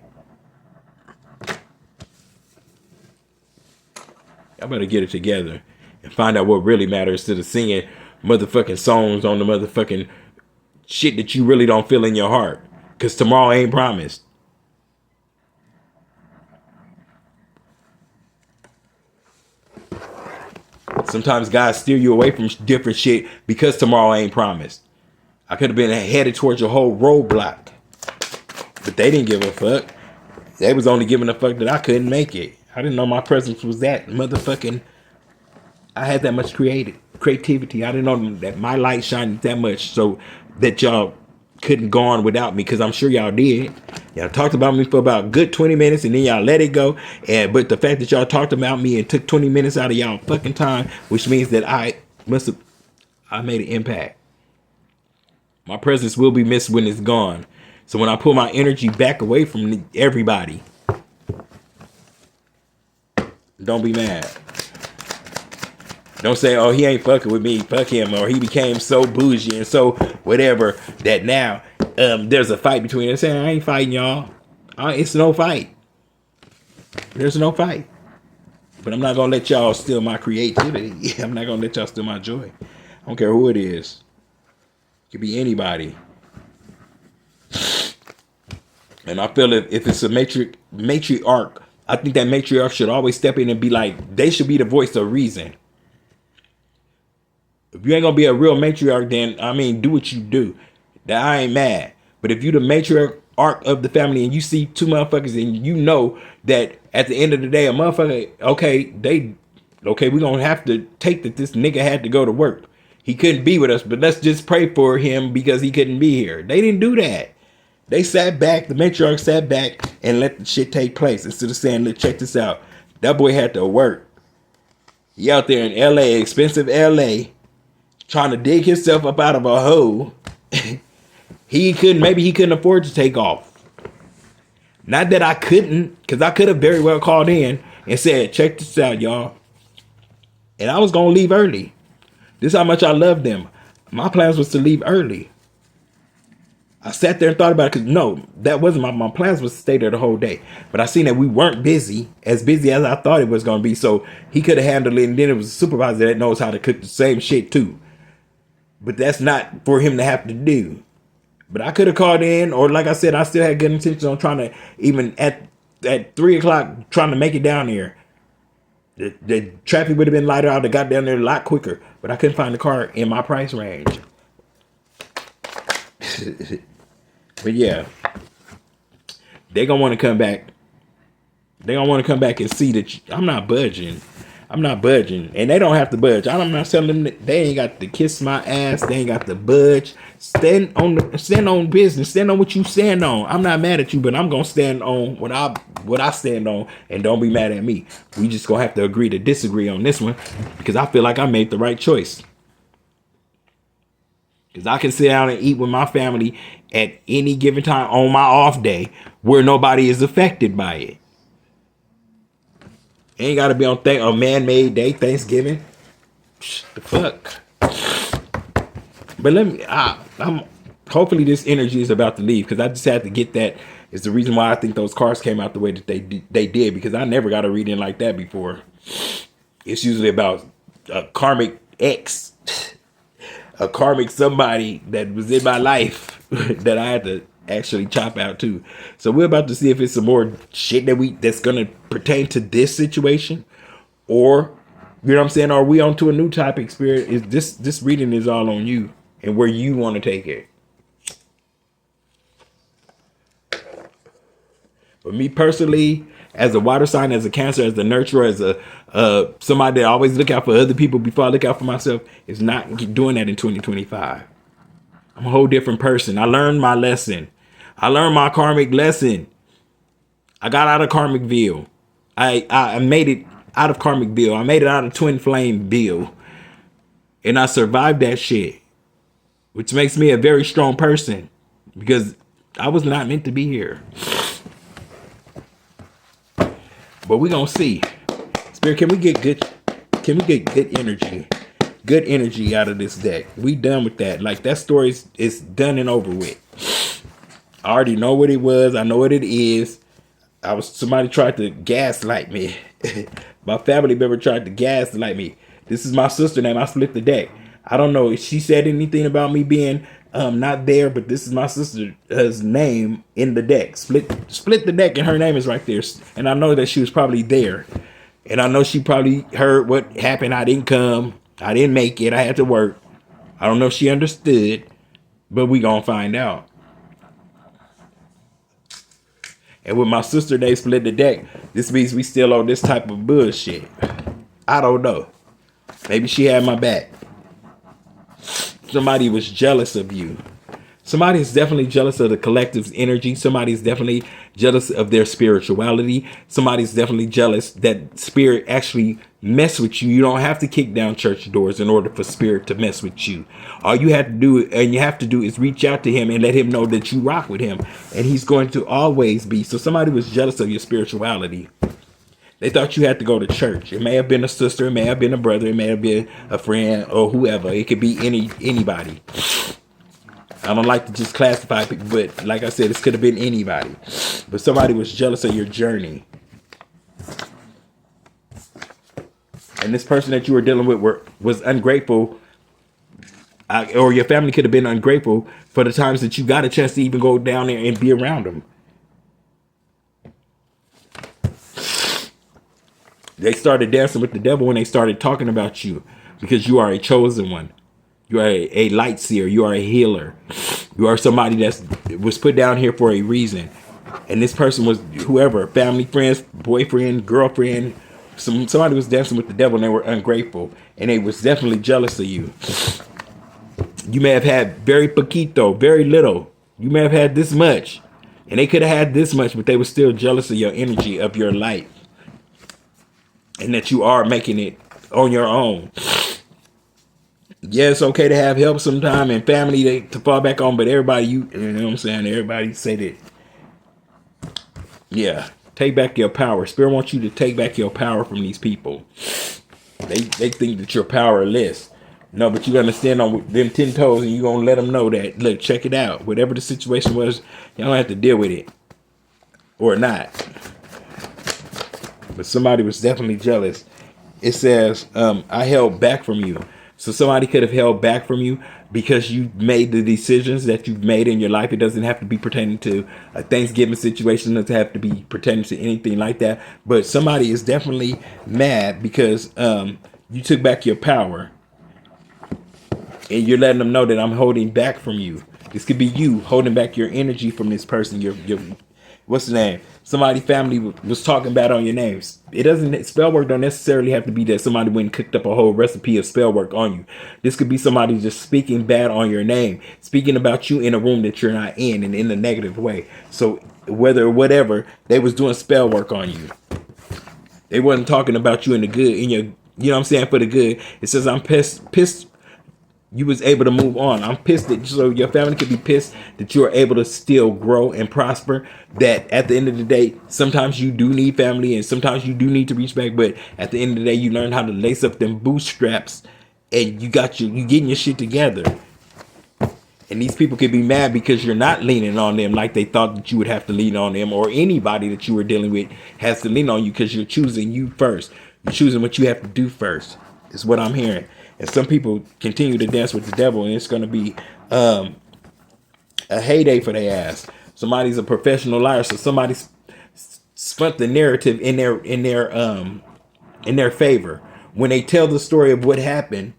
Y'all better get it together and find out what really matters instead of singing motherfucking songs on the motherfucking shit that you really don't feel in your heart, because tomorrow ain't promised. Sometimes God steer you away from different shit because tomorrow ain't promised. I could have been headed towards a whole roadblock, but they didn't give a fuck. They was only giving a fuck that I couldn't make it. I didn't know my presence was that motherfucking. I had that much creativity. I didn't know that my light shined that much so that y'all couldn't go on without me, because I'm sure y'all did. Y'all talked about me for about a good 20 minutes and then y'all let it go. But the fact that y'all talked about me and took 20 minutes out of y'all fucking time, which means that I made an impact. My presence will be missed when it's gone. So when I pull my energy back away from everybody, don't be mad. Don't say, oh, he ain't fucking with me, fuck him, or he became so bougie and so whatever that now there's a fight between us. Saying I ain't fighting y'all. It's no fight. There's no fight. But I'm not gonna let y'all steal my creativity. I'm not gonna let y'all steal my joy. I don't care who it is. It could be anybody. And I feel if it's a matriarch, I think that matriarch should always step in and be like, they should be the voice of reason. If you ain't gonna be a real matriarch, then I mean, do what you do. That I ain't mad. But if you the matriarch of the family and you see two motherfuckers and you know that at the end of the day, a motherfucker, we're gonna have to take that this nigga had to go to work. He couldn't be with us, but let's just pray for him because he couldn't be here. They didn't do that. They sat back, the matriarch sat back and let the shit take place instead of saying, look, check this out. That boy had to work. He out there in LA, expensive LA, trying to dig himself up out of a hole. Maybe he couldn't afford to take off. Not that I couldn't, because I could have very well called in and said, check this out, y'all. And I was going to leave early. This is how much I love them. My plans was to leave early. I sat there and thought about it because no, that wasn't my plans was to stay there the whole day. But I seen that we weren't as busy as I thought it was going to be. So he could have handled it. And then it was a supervisor that knows how to cook the same shit too. But that's not for him to have to do. But I could have called in, or like I said, I still had good intentions on trying to, even at 3 o'clock, trying to make it down there. The traffic would have been lighter. I would have got down there a lot quicker. But I couldn't find the car in my price range. But yeah, they gonna want to come back. They gonna want to come back and see that I'm not budging. I'm not budging, and they don't have to budge. I'm not telling them that they ain't got to kiss my ass. They ain't got to budge. Stand on business. Stand on what you stand on. I'm not mad at you, but I'm gonna stand on what I stand on, and don't be mad at me. We just gonna have to agree to disagree on this one because I feel like I made the right choice. Because I can sit down and eat with my family at any given time on my off day where nobody is affected by it. Ain't got to be on a man-made day, Thanksgiving. The fuck. But I'm hopefully this energy is about to leave because I just had to get that. It's the reason why I think those cards came out the way that they did, because I never got a reading like that before. It's usually about a karmic ex. A karmic somebody that was in my life that I had to actually chop out too. So we're about to see if it's some more shit that's gonna pertain to this situation, or you know what I'm saying, are we on to a new type of experience? Is this reading is all on you and where you want to take it. But me personally, as a water sign, as a Cancer, as a nurturer, as a somebody that always look out for other people before I look out for myself, is not doing that in 2025. I'm a whole different person. I learned my lesson. I learned my karmic lesson. I got out of Karmicville. I made it out of Karmicville. I made it out of Twin Flameville. And I survived that shit, which makes me a very strong person because I was not meant to be here. But we're gonna see. Spirit, can we get good energy? Good energy out of this deck. We done with that. Like, that story is done and over with. I already know what it was. I know what it is. Somebody tried to gaslight me. My family member tried to gaslight me. This is my sister name. I split the deck. I don't know if she said anything about me being not there, but this is my sister's name in the deck. Split the deck, and her name is right there. And I know that she was probably there. And I know she probably heard what happened. I didn't come. I didn't make it. I had to work. I don't know if she understood, but we gonna find out. And with my sister, they split the deck. This means we still on this type of bullshit. I don't know. Maybe she had my back. Somebody was jealous of you. Somebody is definitely jealous of the collective's energy. Somebody's definitely jealous of their spirituality. Somebody's definitely jealous that spirit actually mess with you. You don't have to kick down church doors in order for spirit to mess with you. All you have to do, and you have to do, is reach out to him and let him know that you rock with him. And he's going to always be. So somebody was jealous of your spirituality. They thought you had to go to church. It may have been a sister, it may have been a brother, it may have been a friend or whoever. It could be anybody. I don't like to just classify people, but like I said, this could have been anybody. But somebody was jealous of your journey. And this person that you were dealing with was ungrateful, or your family could have been ungrateful for the times that you got a chance to even go down there and be around them. They started dancing with the devil when they started talking about you, because you are a chosen one. You are a light seer. You are a healer. You are somebody that was put down here for a reason. And this person was whoever, family, friends, boyfriend, girlfriend. Somebody was dancing with the devil and they were ungrateful. And they was definitely jealous of you. You may have had very poquito, very little. You may have had this much. And they could have had this much, but they were still jealous of your energy, of your light. And that you are making it on your own. Yeah, it's okay to have help sometime and family to fall back on, but everybody, you know what I'm saying? Everybody say that. Yeah, take back your power. Spirit wants you to take back your power from these people. They think that you're powerless. No, but you gotta stand on them 10 toes and you gonna let them know that, look, check it out. Whatever the situation was, you don't have to deal with it. Or not. But somebody was definitely jealous. It says, I held back from you. So somebody could have held back from you because you made the decisions that you've made in your life. It doesn't have to be pertaining to a Thanksgiving situation. It doesn't have to be pertaining to anything like that. But somebody is definitely mad because you took back your power. And you're letting them know that I'm holding back from you. This could be you holding back your energy from this person. Your what's the name? Somebody family was talking bad on your names. It doesn't, spell work don't necessarily have to be that somebody went and cooked up a whole recipe of spell work on you. This could be somebody just speaking bad on your name, speaking about you in a room that you're not in and in a negative way. So whatever, they was doing spell work on you. They wasn't talking about you in the good, in your, you know what I'm saying, for the good. It says I'm pissed you was able to move on. I'm pissed that so your family could be pissed that you are able to still grow and prosper. That at the end of the day, sometimes you do need family and sometimes you do need to reach back. But at the end of the day, you learn how to lace up them bootstraps and you getting your shit together. And these people could be mad because you're not leaning on them like they thought that you would have to lean on them, or anybody that you were dealing with has to lean on you because you're choosing you first. You're choosing what you have to do first. Is what I'm hearing. And some people continue to dance with the devil, and it's going to be a heyday for their ass. Somebody's a professional liar, so somebody spun the narrative in their favor when they tell the story of what happened,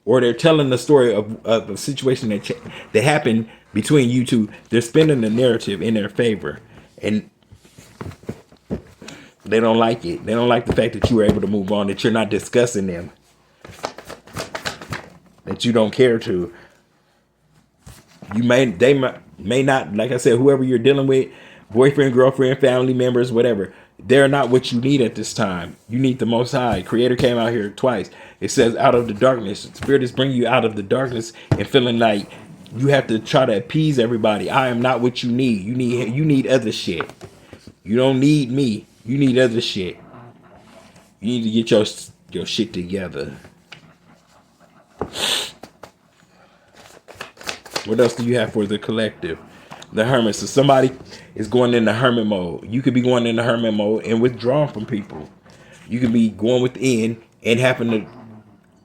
or they're telling the story of a situation that happened between you two. They're spinning the narrative in their favor, and they don't like it. They don't like the fact that you were able to move on, that you're not discussing them, that you don't care to. They may not, like I said, whoever you're dealing with, boyfriend, girlfriend, family members, whatever, they're not what you need at this time. You need the Most High. Creator came out here twice. It says out of the darkness. Spirit is bringing you out of the darkness and feeling like you have to try to appease everybody. I am not what you need. You need other shit. You don't need me. You need other shit. You need to get your shit together. What else do you have for the collective? The hermit. So somebody is going in the hermit mode. You could be going in the hermit mode and withdrawing from people. You could be going within and having to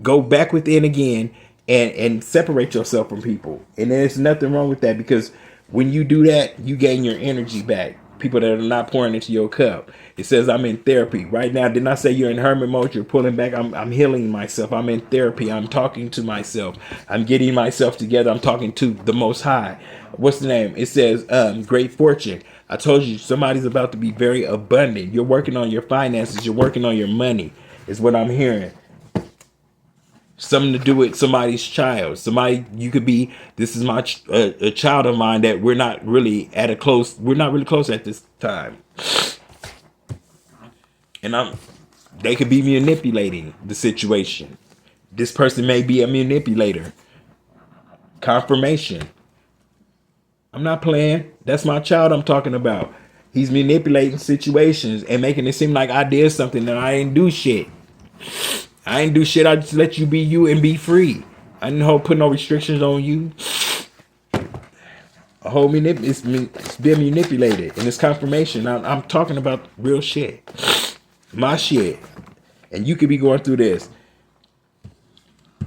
go back within again and separate yourself from people. And there's nothing wrong with that, because when you do that, you gain your energy back. people that are not pouring into your cup. It says I'm in therapy right now. Didn't I say you're in hermit mode? You're pulling back. I'm healing myself. I'm in therapy. I'm talking to myself. I'm getting myself together. I'm talking to the Most High. What's the name? It says great fortune. I told you somebody's about to be very abundant. You're working on your finances. You're working on your money is what I'm hearing. Something to do with somebody's child. Somebody you could be. This is my a child of mine that we're not really at a close. We're not really close at this time, and they could be manipulating the situation. This person may be a manipulator. Confirmation. I'm not playing. That's my child I'm talking about. He's manipulating situations and making it seem like I did something and I didn't do shit. I ain't do shit. I just let you be you and be free. I didn't put no restrictions on you. It's been manipulated, and it's confirmation. I'm talking about real shit, my shit, and you could be going through this,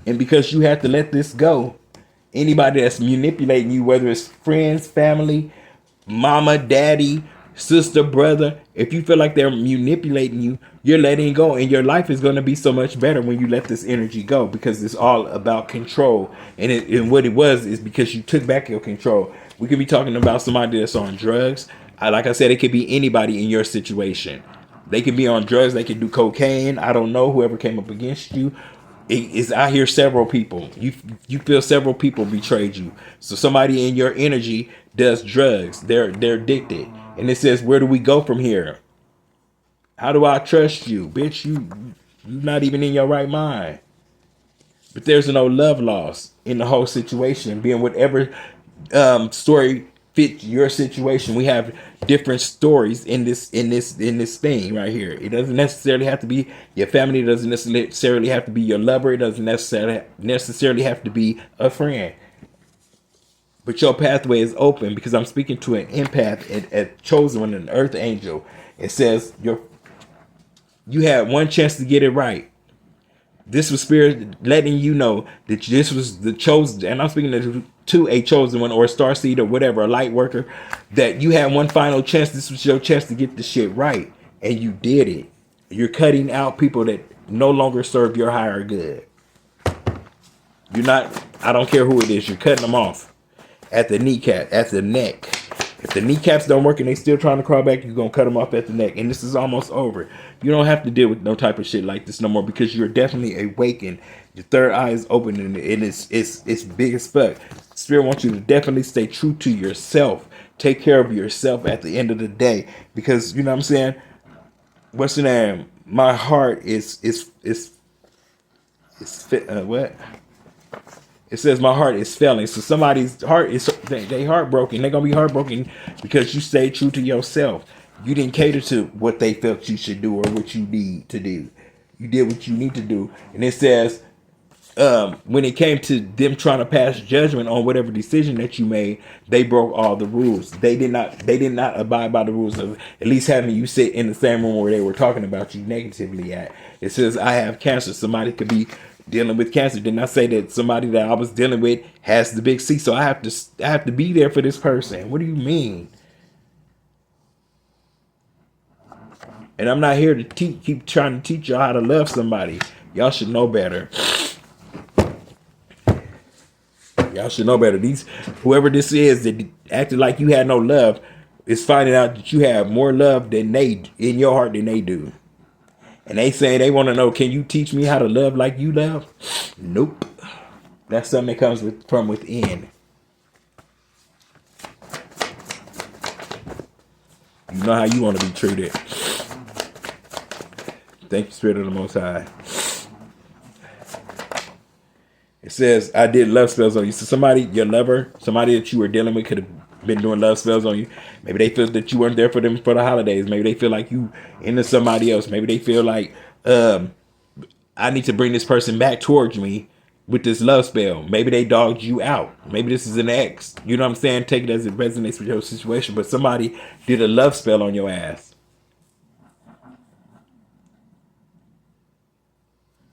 and because you have to let this go, anybody that's manipulating you, whether it's friends, family, mama, daddy, sister, brother, if you feel like they're manipulating you, you're letting go, and your life is going to be so much better when you let this energy go, because it's all about control. And what it was is because you took back your control. We could be talking about somebody that's on drugs. Like I said, it could be anybody in your situation. They could be on drugs. They could do cocaine. I don't know. Whoever came up against you. I hear several people. You feel several people betrayed you. So somebody in your energy does drugs. They're addicted. And it says, where do we go from here? How do I trust you? Bitch, you're not even in your right mind. But there's no love lost in the whole situation. Being whatever story fit your situation. We have different stories in this thing right here. It doesn't necessarily have to be your family. It doesn't necessarily have to be your lover. It doesn't necessarily have to be a friend. But your pathway is open, because I'm speaking to an empath, a chosen one, an earth angel. It says you had one chance to get it right. This was spirit letting you know that this was the chosen, and I'm speaking to a chosen one or a star seed or whatever, a light worker, that you had one final chance. This was your chance to get the shit right, and you did it. You're cutting out people that no longer serve your higher good. You're not, I don't care who it is, you're cutting them off at the kneecap, at the neck. If the kneecaps don't work and they still trying to crawl back, you're going to cut them off at the neck. And this is almost over. You don't have to deal with no type of shit like this no more, because you're definitely awakened. Your third eye is open, and it's big as fuck. Spirit wants you to definitely stay true to yourself. Take care of yourself at the end of the day, because you know what I'm saying? What's the name? My heart is what? It says my heart is failing. So somebody's heart is they heartbroken. They're gonna be heartbroken because you stayed true to yourself. You didn't cater to what they felt you should do or what you need to do. You did what you need to do. And it says when it came to them trying to pass judgment on whatever decision that you made, they broke all the rules. They did not abide by the rules of at least having you sit in the same room where they were talking about you negatively at. It says I have cancer. Somebody could be dealing with cancer. Didn't I say that somebody that I was dealing with has the big C? So I have to be there for this person. What do you mean? And I'm not here to keep trying to teach y'all how to love somebody. Y'all should know better. Y'all should know better. Whoever this is that acted like you had no love is finding out that you have more love than they in your heart than they do. And they say they want to know, can you teach me how to love like you love? Nope. That's something that comes from within. You know how you want to be treated. Thank you, Spirit of the Most High. It says, I did love spells on you. So somebody, your lover, somebody that you were dealing with could have been doing love spells on you. Maybe they feel that you weren't there for them for the holidays. Maybe they feel like you into somebody else. Maybe they feel like, I need to bring this person back towards me with this love spell. Maybe they dogged you out. Maybe this is an ex. You know what I'm saying? Take it as it resonates with your situation. But somebody did a love spell on your ass.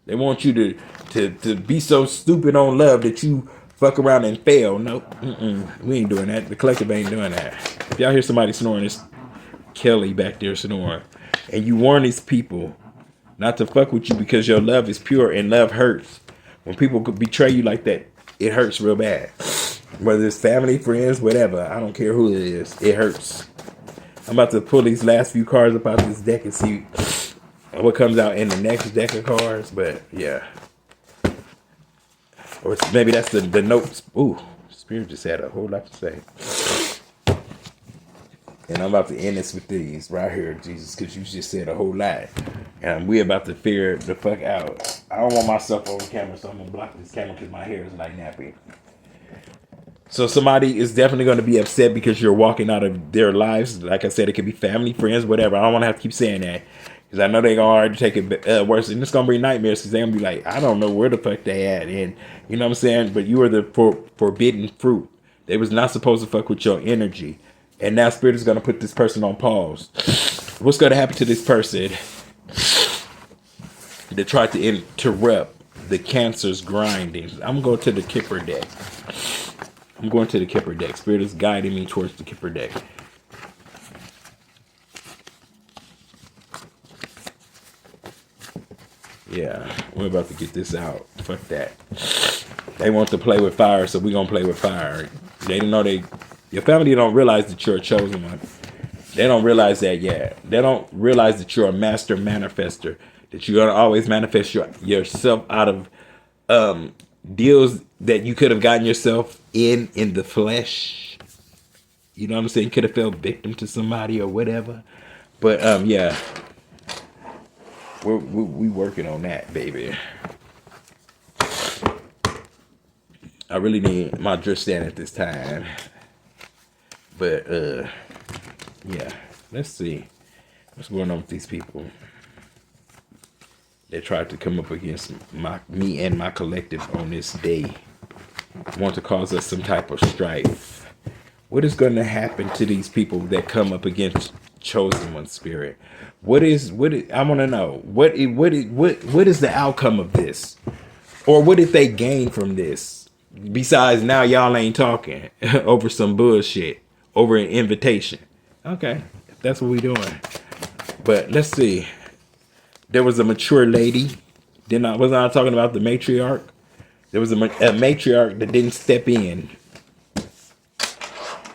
They want you to be so stupid on love that you fuck around and fail. Nope. We ain't doing that. The collective ain't doing that. If y'all hear somebody snoring, it's Kelly back there snoring. And you warn these people not to fuck with you because your love is pure and love hurts. When people could betray you like that, it hurts real bad. Whether it's family, friends, whatever. I don't care who it is. It hurts. I'm about to pull these last few cards up out this deck and see what comes out in the next deck of cards. But yeah. Or maybe that's the notes. Ooh, Spirit just had a whole lot to say. And I'm about to end this with these right here, Jesus, because you just said a whole lot. And we about to figure the fuck out. I don't want myself on camera, so I'm going to block this camera because my hair is like nappy. So somebody is definitely going to be upset because you're walking out of their lives. Like I said, it could be family, friends, whatever. I don't want to have to keep saying that. Because I know they're going to already take it worse. And it's going to bring nightmares because they're going to be like, I don't know where the fuck they at. And you know what I'm saying? But you are the forbidden fruit. They was not supposed to fuck with your energy. And now Spirit is going to put this person on pause. What's going to happen to this person that tried to interrupt the Cancer's grinding? I'm going to the Kipper deck. I'm going to the Kipper deck. Spirit is guiding me towards the Kipper deck. Yeah, we're about to get this out. Fuck that. They want to play with fire, so we're going to play with fire. They don't know your family don't realize that you're a chosen one. They don't realize that yet. They don't realize that you're a master manifester. That you're going to always manifest yourself out of deals that you could have gotten yourself in the flesh. You know what I'm saying? You could have fell victim to somebody or whatever. But yeah. We working on that, baby. I really need my drip stand at this time. But yeah, let's see what's going on with these people. They tried to come up against me and my collective on this day. Want to cause us some type of strife. What is going to happen to these people that come up against Chosen One Spirit? What is I want to know what is the outcome of this, or what did they gain from this? Besides, now y'all ain't talking over some bullshit, over an invitation. Okay, that's what we doing. But let's see. There was a mature lady. Wasn't I talking about the matriarch? There was a matriarch that didn't step in.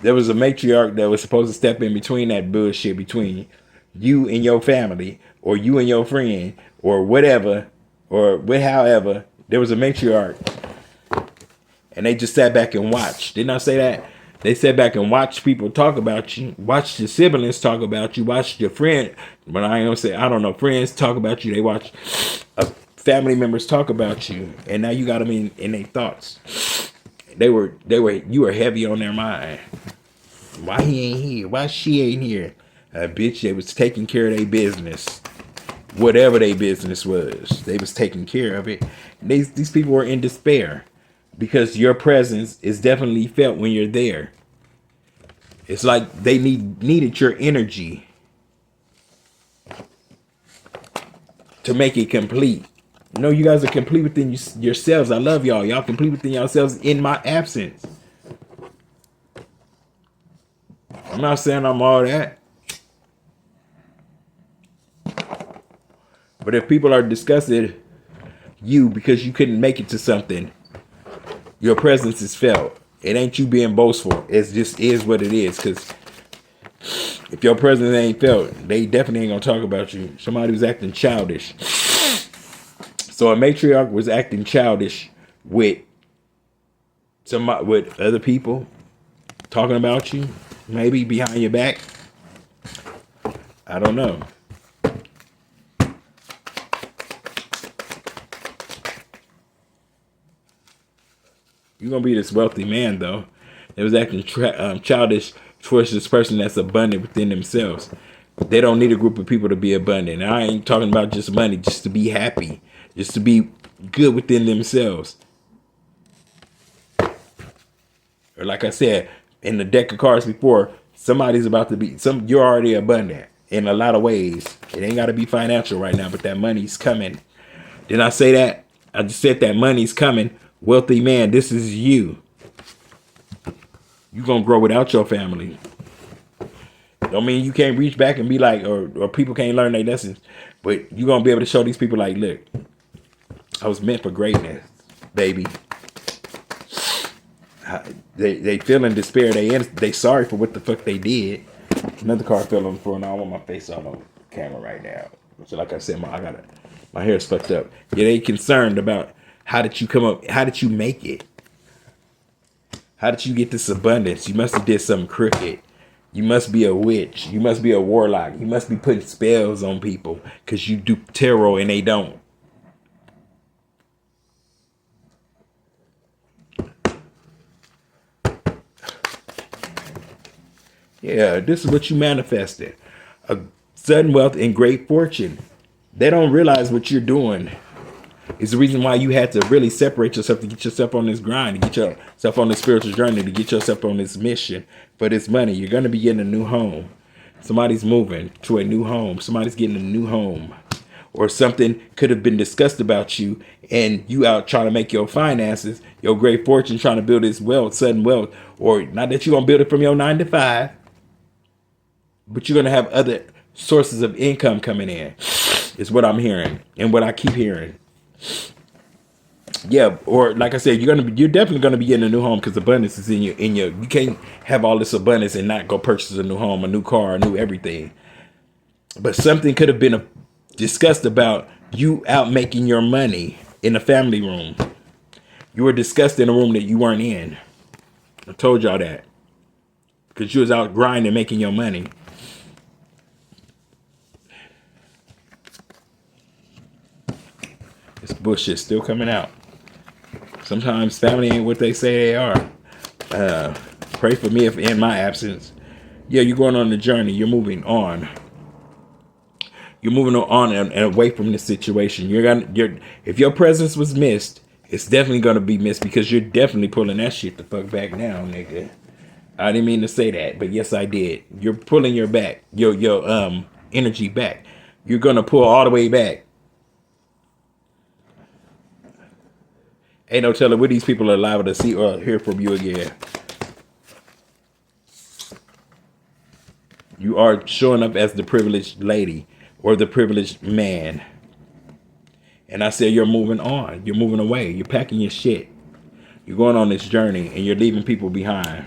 There was a matriarch that was supposed to step in between that bullshit between you and your family, or you and your friend, or whatever, or however. There was a matriarch, and they just sat back and watched. Didn't I say that? They sat back and watched people talk about you, watched your siblings talk about you, watched your friend. But I ain't gonna say, I don't know, friends talk about you. They watch family members talk about you, and now you got them in their thoughts. You were heavy on their mind. Why he ain't here? Why she ain't here? Bitch, they was taking care of their business. Whatever their business was, they was taking care of it. These people were in despair because your presence is definitely felt when you're there. It's like they needed your energy to make it complete. No, you guys are complete within yourselves. I love y'all. Y'all complete within yourselves in my absence. I'm not saying I'm all that. But if people are disgusted you because you couldn't make it to something, your presence is felt. It ain't you being boastful. It just is what it is. Because if your presence ain't felt, they definitely ain't gonna talk about you. Somebody was acting childish. So a matriarch was acting childish with other people talking about you, maybe behind your back. I don't know. You're going to be this wealthy man, though. It was acting childish towards this person that's abundant within themselves. They don't need a group of people to be abundant. And I ain't talking about just money, just to be happy, just to be good within themselves. Or like I said, in the deck of cards before, somebody's about to be, you're already abundant in a lot of ways. It ain't got to be financial right now, but that money's coming. Did I say that? I just said that money's coming. Wealthy man, this is you. You're going to grow without your family. Don't mean you can't reach back and be like, or people can't learn their lessons, but you're gonna be able to show these people like, look, I was meant for greatness, baby. They feel in despair. They sorry for what the fuck they did. Another car fell on the floor, and I want my face on camera right now. So like I said, my hair's fucked up. Yeah, they concerned about how did you come up, how did you make it? How did you get this abundance? You must have did something crooked. You must be a witch. You must be a warlock. You must be putting spells on people because you do tarot and they don't. Yeah, this is what you manifested. A sudden wealth and great fortune. They don't realize what you're doing. It's the reason why you had to really separate yourself to get yourself on this grind, to get yourself on this spiritual journey, to get yourself on this mission for this money. You're going to be getting a new home. Somebody's moving to a new home. Somebody's getting a new home. Or something could have been discussed about you and you out trying to make your finances, your great fortune, trying to build this wealth, sudden wealth. Or not that you're going to build it from your 9 to 5, but you're going to have other sources of income coming in. Is what I'm hearing and what I keep hearing. Yeah, or like I said, you're definitely gonna be getting a new home because abundance is in your you can't have all this abundance and not go purchase a new home, a new car, a new everything. But something could have been discussed about you out making your money in a family room. You were discussed in a room that you weren't in. I told y'all that. Because you was out grinding, making your money. This bullshit's still coming out. Sometimes family ain't what they say they are. Pray for me if in my absence. Yeah, you're going on the journey. You're moving on. You're moving on and away from this situation. If your presence was missed, it's definitely gonna be missed because you're definitely pulling that shit the fuck back now, nigga. I didn't mean to say that, but yes, I did. You're pulling your energy back. You're gonna pull all the way back. Ain't no telling when these people are liable to see or hear from you again. You are showing up as the privileged lady or the privileged man. And I said you're moving on. You're moving away. You're packing your shit. You're going on this journey and you're leaving people behind.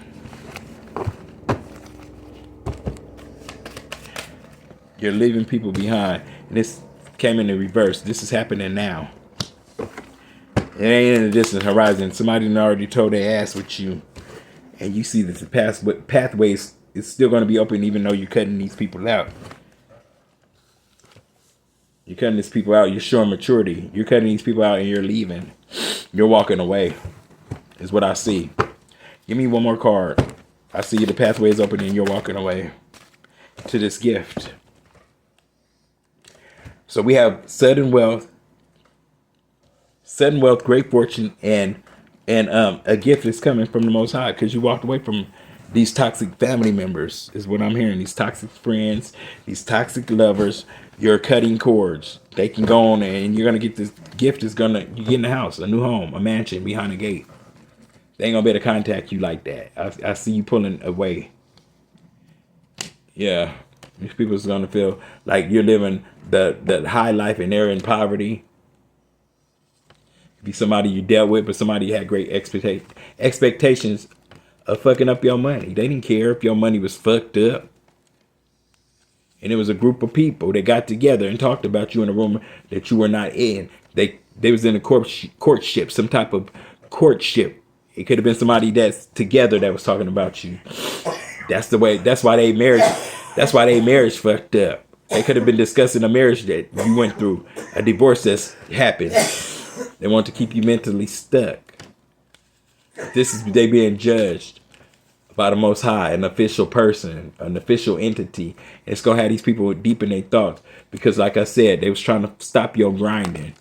You're leaving people behind. And this came in the reverse. This is happening now. It ain't in the distant horizon. Somebody already told their ass with you. And you see that the pathways is still going to be open even though you're cutting these people out. You're cutting these people out. You're showing maturity. You're cutting these people out and you're leaving. You're walking away is what I see. Give me one more card. I see the pathway is open and you're walking away to this gift. So we have sudden wealth, great fortune, and a gift is coming from the Most High because you walked away from these toxic family members is what I'm hearing. These toxic friends, these toxic lovers. You're cutting cords. They can go on and you're going to get this gift you get in the house, a new home, a mansion behind a gate. They ain't going to be able to contact you like that. I see you pulling away. Yeah. These people are going to feel like you're living the high life and they're in poverty. Be somebody you dealt with, but somebody you had great expectations of fucking up your money. They didn't care if your money was fucked up. And it was a group of people that got together and talked about you in a room that you were not in. They was in a courtship, some type of courtship. It could have been somebody that's together that was talking about you. That's why they marriage fucked up. They could have been discussing a marriage that you went through, a divorce that's happened. They want to keep you mentally stuck. They being judged by the Most High, an official person, an official entity. It's going to have these people deep in their thoughts because, like I said, they was trying to stop your grinding.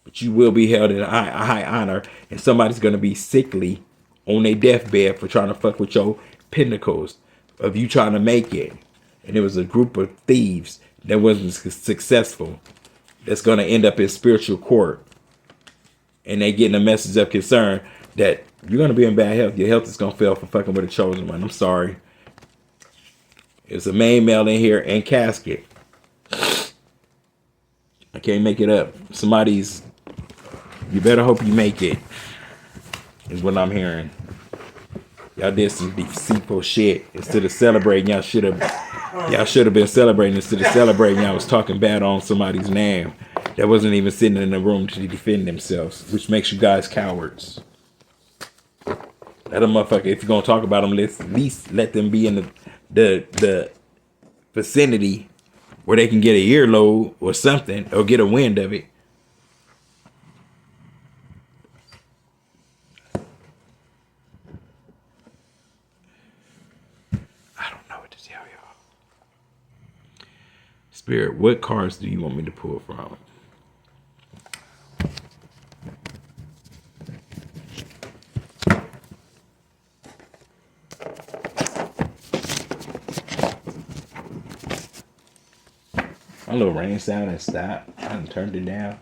But you will be held in a high honor, and somebody's going to be sickly on their deathbed for trying to fuck with your pinnacles of you trying to make it. And it was a group of thieves that wasn't successful that's going to end up in spiritual court. And they getting a message of concern that you're going to be in bad health. Your health is going to fail for fucking with a chosen one. I'm sorry. It's a main male in here and casket. I can't make it up. Somebody's. You better hope you make it. Is what I'm hearing. Y'all did some deceitful shit. Instead of celebrating, y'all should have been celebrating. Instead of celebrating, y'all was talking bad on somebody's name that wasn't even sitting in the room to defend themselves, which makes you guys cowards. Let a motherfucker, if you're gonna talk about them, at least let them be in the vicinity where they can get a earlobe or something, or get a wind of it. I don't know what to tell y'all. Spirit, what cards do you want me to pull from? My little rain sound and stop. I done turned it down.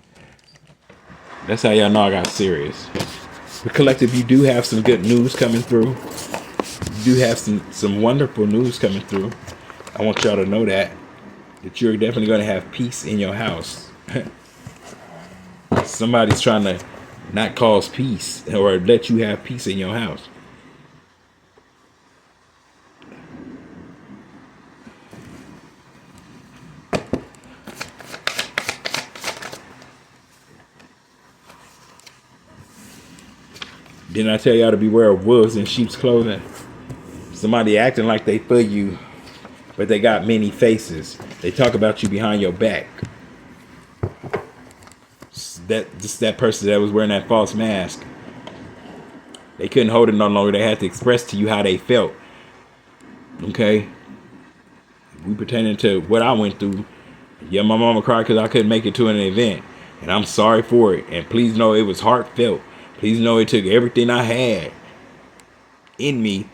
That's how y'all know I got serious. But collective, you do have some good news coming through. You do have some wonderful news coming through. I want y'all to know that you're definitely going to have peace in your house. Somebody's trying to not cause peace or let you have peace in your house. Didn't I tell y'all to beware of wolves in sheep's clothing? Somebody acting like they for you, but they got many faces. They talk about you behind your back. That person that was wearing that false mask. They couldn't hold it no longer. They had to express to you how they felt. Okay? We pertaining to what I went through. Yeah, my mama cried because I couldn't make it to an event. And I'm sorry for it. And please know it was heartfelt. Please know it took everything I had in me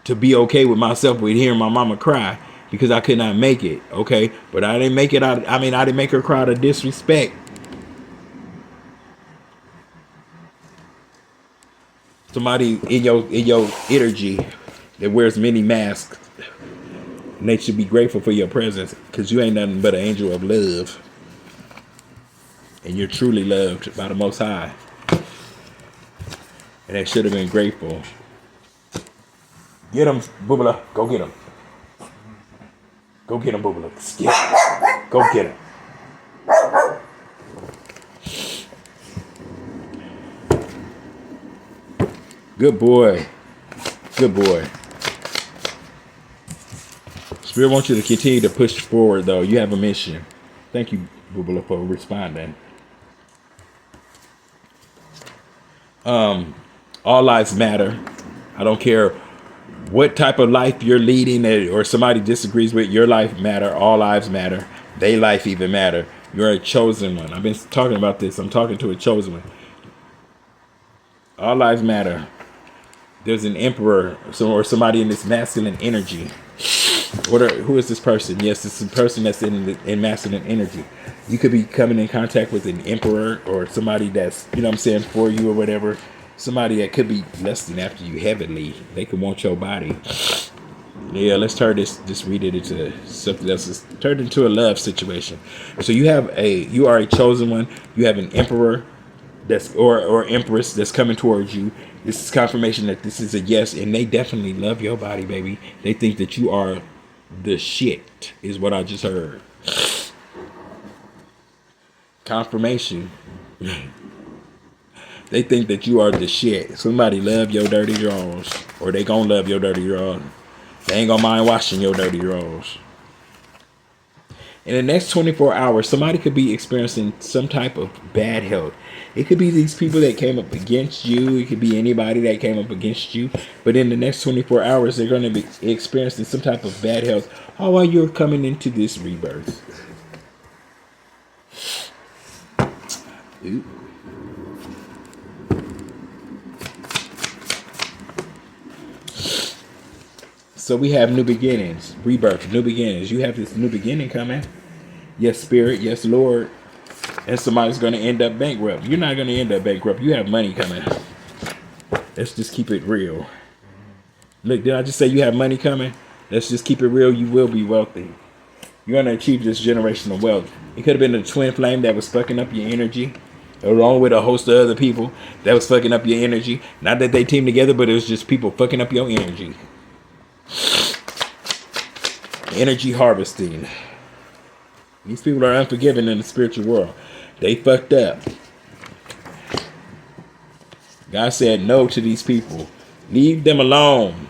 to be okay with myself with hearing my mama cry because I could not make it. Okay? But I didn't make it out. I didn't make her cry out of disrespect. Somebody in your energy that wears many masks, and they should be grateful for your presence because you ain't nothing but an angel of love. And you're truly loved by the Most High. And they should have been grateful. Get him, Boobala. Go get him. Go get him, Boobala. Go get him. Good boy. Good boy. Spirit wants you to continue to push forward, though. You have a mission. Thank you, Boobala, for responding. All lives matter. I don't care what type of life you're leading or somebody disagrees with. Your life matter. All lives matter. They life even matter. You're a chosen one. I've been talking about this. I'm talking to a chosen one. All lives matter. There's an emperor or somebody in this masculine energy. Who is this person? Yes, it's a person that's in masculine energy. You could be coming in contact with an emperor or somebody that's, you know what I'm saying, for you or whatever. Somebody that could be lusting after you heavily. They could want your body. Yeah, let's turn this, just read it into something else. It's turned into a love situation. So you are a chosen one. You have an emperor that's or empress that's coming towards you. This is confirmation that this is a yes, and they definitely love your body, baby. They think that you are the shit, is what I just heard. Confirmation. They think that you are the shit. Somebody love your dirty drawers, or they gonna love your dirty drawers. They ain't gonna mind washing your dirty drawers. In the next 24 hours, somebody could be experiencing some type of bad health. It could be these people that came up against you. It could be anybody that came up against you. But in the next 24 hours, they're going to be experiencing some type of bad health. How are you coming into this rebirth? Ooh. So we have new beginnings, rebirth, new beginnings. You have this new beginning coming. Yes, Spirit. Yes, Lord. And somebody's going to end up bankrupt. You're not going to end up bankrupt. You have money coming. Let's just keep it real. Look, did I just say you have money coming? Let's just keep it real. You will be wealthy. You're going to achieve this generational wealth. It could have been a twin flame that was fucking up your energy, along with a host of other people that was fucking up your energy. Not that they teamed together, but it was just people fucking up your energy. Energy harvesting. These people are unforgiving in the spiritual world. They fucked up. God said no to these people. Leave them alone.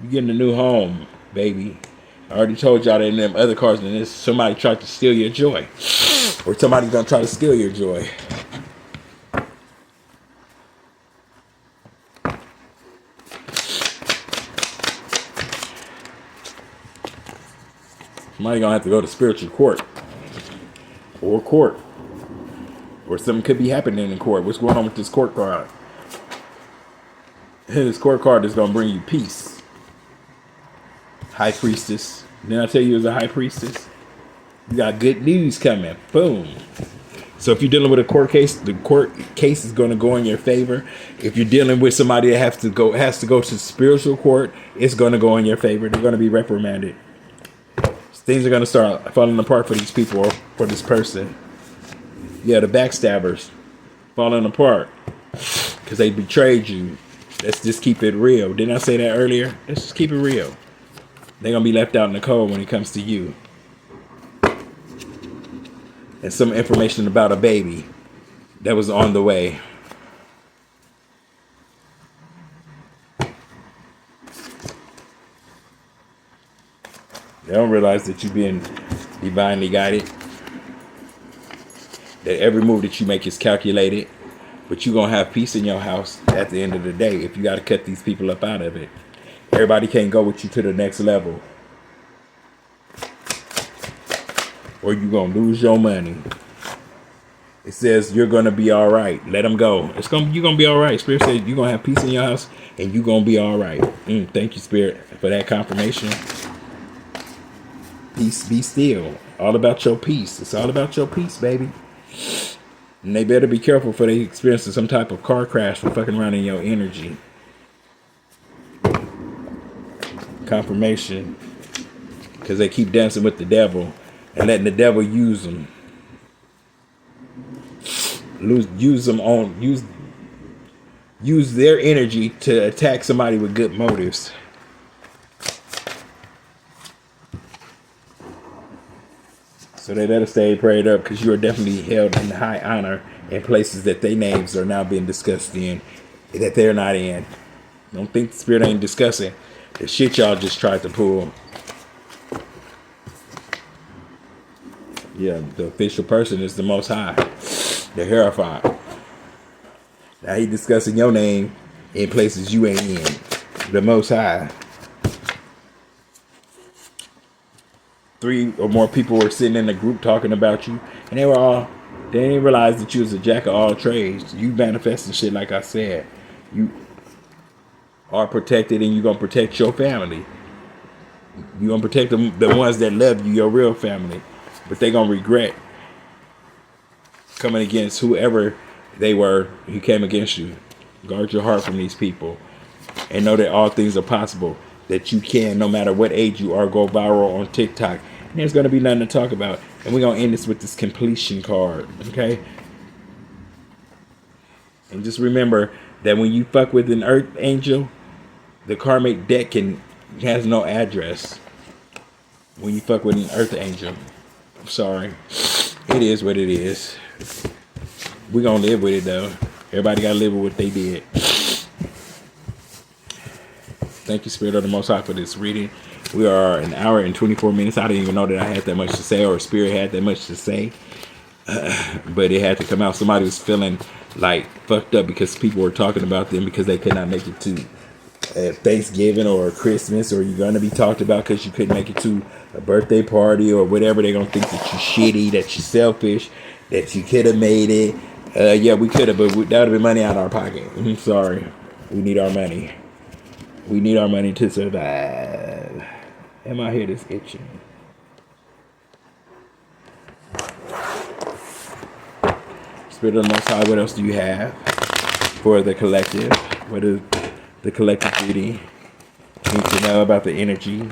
You getting a new home, baby. I already told y'all that in them other cards, and somebody tried to steal your joy. Or somebody's gonna try to steal your joy. Somebody gonna have to go to spiritual court. Or court. Or something could be happening in court. What's going on with this court card? This court card is gonna bring you peace. High priestess. Didn't I tell you it was a high priestess? You got good news coming. Boom. So if you're dealing with a court case, the court case is going to go in your favor. If you're dealing with somebody that has to go to spiritual court, it's going to go in your favor. They're going to be reprimanded. Things are going to start falling apart for these people or for this person. Yeah, the backstabbers falling apart because they betrayed you. Let's just keep it real. Didn't I say that earlier? Let's just keep it real. They're going to be left out in the cold when it comes to you. And some information about a baby that was on the way. They don't realize that you're being divinely guided. That every move that you make is calculated. But you're going to have peace in your house at the end of the day if you got to cut these people up out of it. Everybody can't go with you to the next level. Or you're going to lose your money. It says you're going to be all right. Let them go. You're going to be all right. Spirit says you're going to have peace in your house and you're going to be all right. Thank you, Spirit, for that confirmation. Peace, be still. All about your peace. It's all about your peace, baby. And they better be careful for they experiencing some type of car crash for fucking around in your energy. Confirmation. Because they keep dancing with the devil and letting the devil use them. Use their energy to attack somebody with good motives. So they better stay prayed up because you are definitely held in high honor in places that their names are now being discussed in, that they're not in. Don't think the Spirit ain't discussing the shit y'all just tried to pull. Yeah, the official person is the Most High. They're terrified. Now he discussing your name in places you ain't in. The Most High. 3 or more people were sitting in a group talking about you, and they didn't realize that you was a jack of all trades. You manifesting shit like I said. You are protected, and you're gonna protect your family. You're gonna protect the ones that love you, your real family, but they gonna regret coming against whoever they were who came against you. Guard your heart from these people, and know that all things are possible. That you can, no matter what age you are, go viral on TikTok. And there's going to be nothing to talk about. And we're going to end this with this completion card. Okay? And just remember that when you fuck with an earth angel, the karmic deck has no address. When you fuck with an earth angel. I'm sorry. It is what it is. We're going to live with it, though. Everybody got to live with what they did. Thank you, Spirit of the Most High, for this reading. We are an hour and 24 minutes. I didn't even know that I had that much to say, or Spirit had that much to say. But it had to come out. Somebody was feeling like fucked up because people were talking about them because they could not make it to Thanksgiving or Christmas, or you're going to be talked about because you couldn't make it to a birthday party or whatever. They're going to think that you're shitty, that you're selfish, that you could have made it. Yeah, we could have, but that would have been money out of our pocket. I'm sorry. We need our money. We need our money to survive. And my head is itching. Spirit of the Most High, what else do you have for the collective? What is the collective reading? need to know about the energy.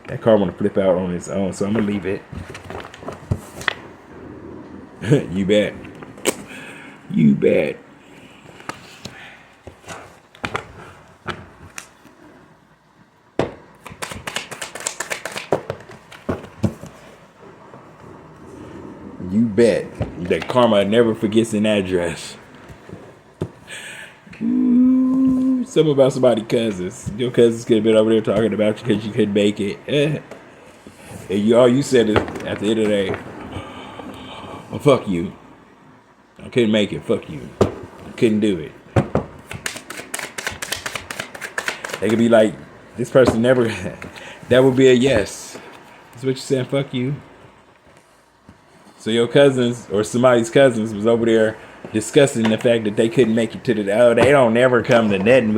That car want to flip out on its own, so I'm gonna leave it. You bet. You bet. You bet that karma never forgets an address. Ooh, something about somebody's cousins. Your cousins could have been over there talking about you because you couldn't make it. And all you said is, at the end of the day, well, fuck you. I couldn't make it. Fuck you. I couldn't do it. They could be like, this person never. That would be a yes. That's what you're saying. Fuck you. So your cousins or somebody's cousins was over there discussing the fact that they couldn't make it to the. Oh, they don't never come to nothing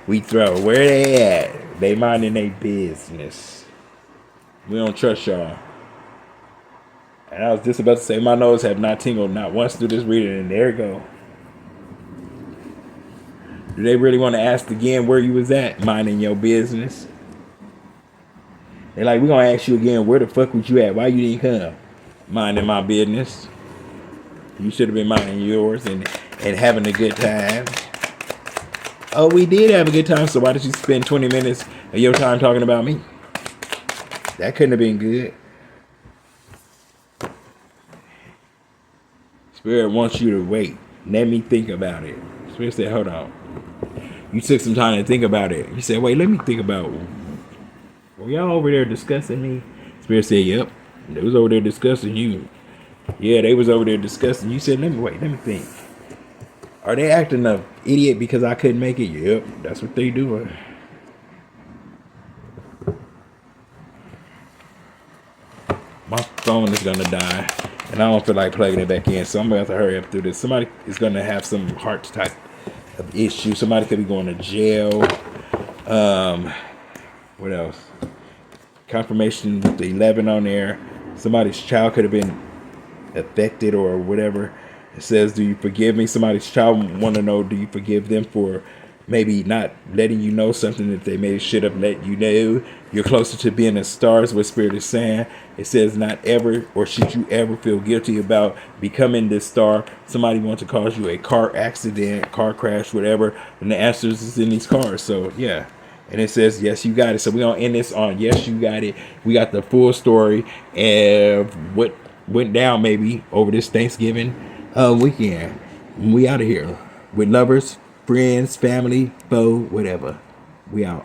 we throw. Where they at? They minding their business. We don't trust y'all. And I was just about to say my nose have not tingled not once through this reading, and there it go. Do they really want to ask again where you was at, minding your business? They're like, we're gonna ask you again, where the fuck was you at? Why you didn't come? Minding my business. You should have been minding yours and having a good time. Oh, we did have a good time, so why did you spend 20 minutes of your time talking about me? That couldn't have been good. Spirit wants you to wait. Let me think about it. Spirit said, hold on. You took some time to think about it. You said, wait, let me think about it. Were y'all over there discussing me? Spirit said, yep. They was over there discussing you. Yeah, they was over there discussing. You said, let me think. Are they acting an idiot because I couldn't make it? Yep, that's what they doing. My phone is gonna die, and I don't feel like plugging it back in, so I'm gonna have to hurry up through this. Somebody is gonna have some heart type of issue. Somebody could be going to jail. What else? Confirmation with the 11 on there. Somebody's child could have been affected or whatever. It says, do you forgive me? Somebody's child want to know, do you forgive them for maybe not letting you know something that they maybe should have let you know? You're closer to being a star is what Spirit is saying. It says not ever or should you ever feel guilty about becoming this star. Somebody wants to cause you a car accident, car crash, whatever. And the answers is in these cars. So yeah. And it says, yes, you got it. So we're going to end this on, yes, you got it. We got the full story of what went down maybe over this Thanksgiving weekend. We out of here with lovers, friends, family, foe, whatever. We out.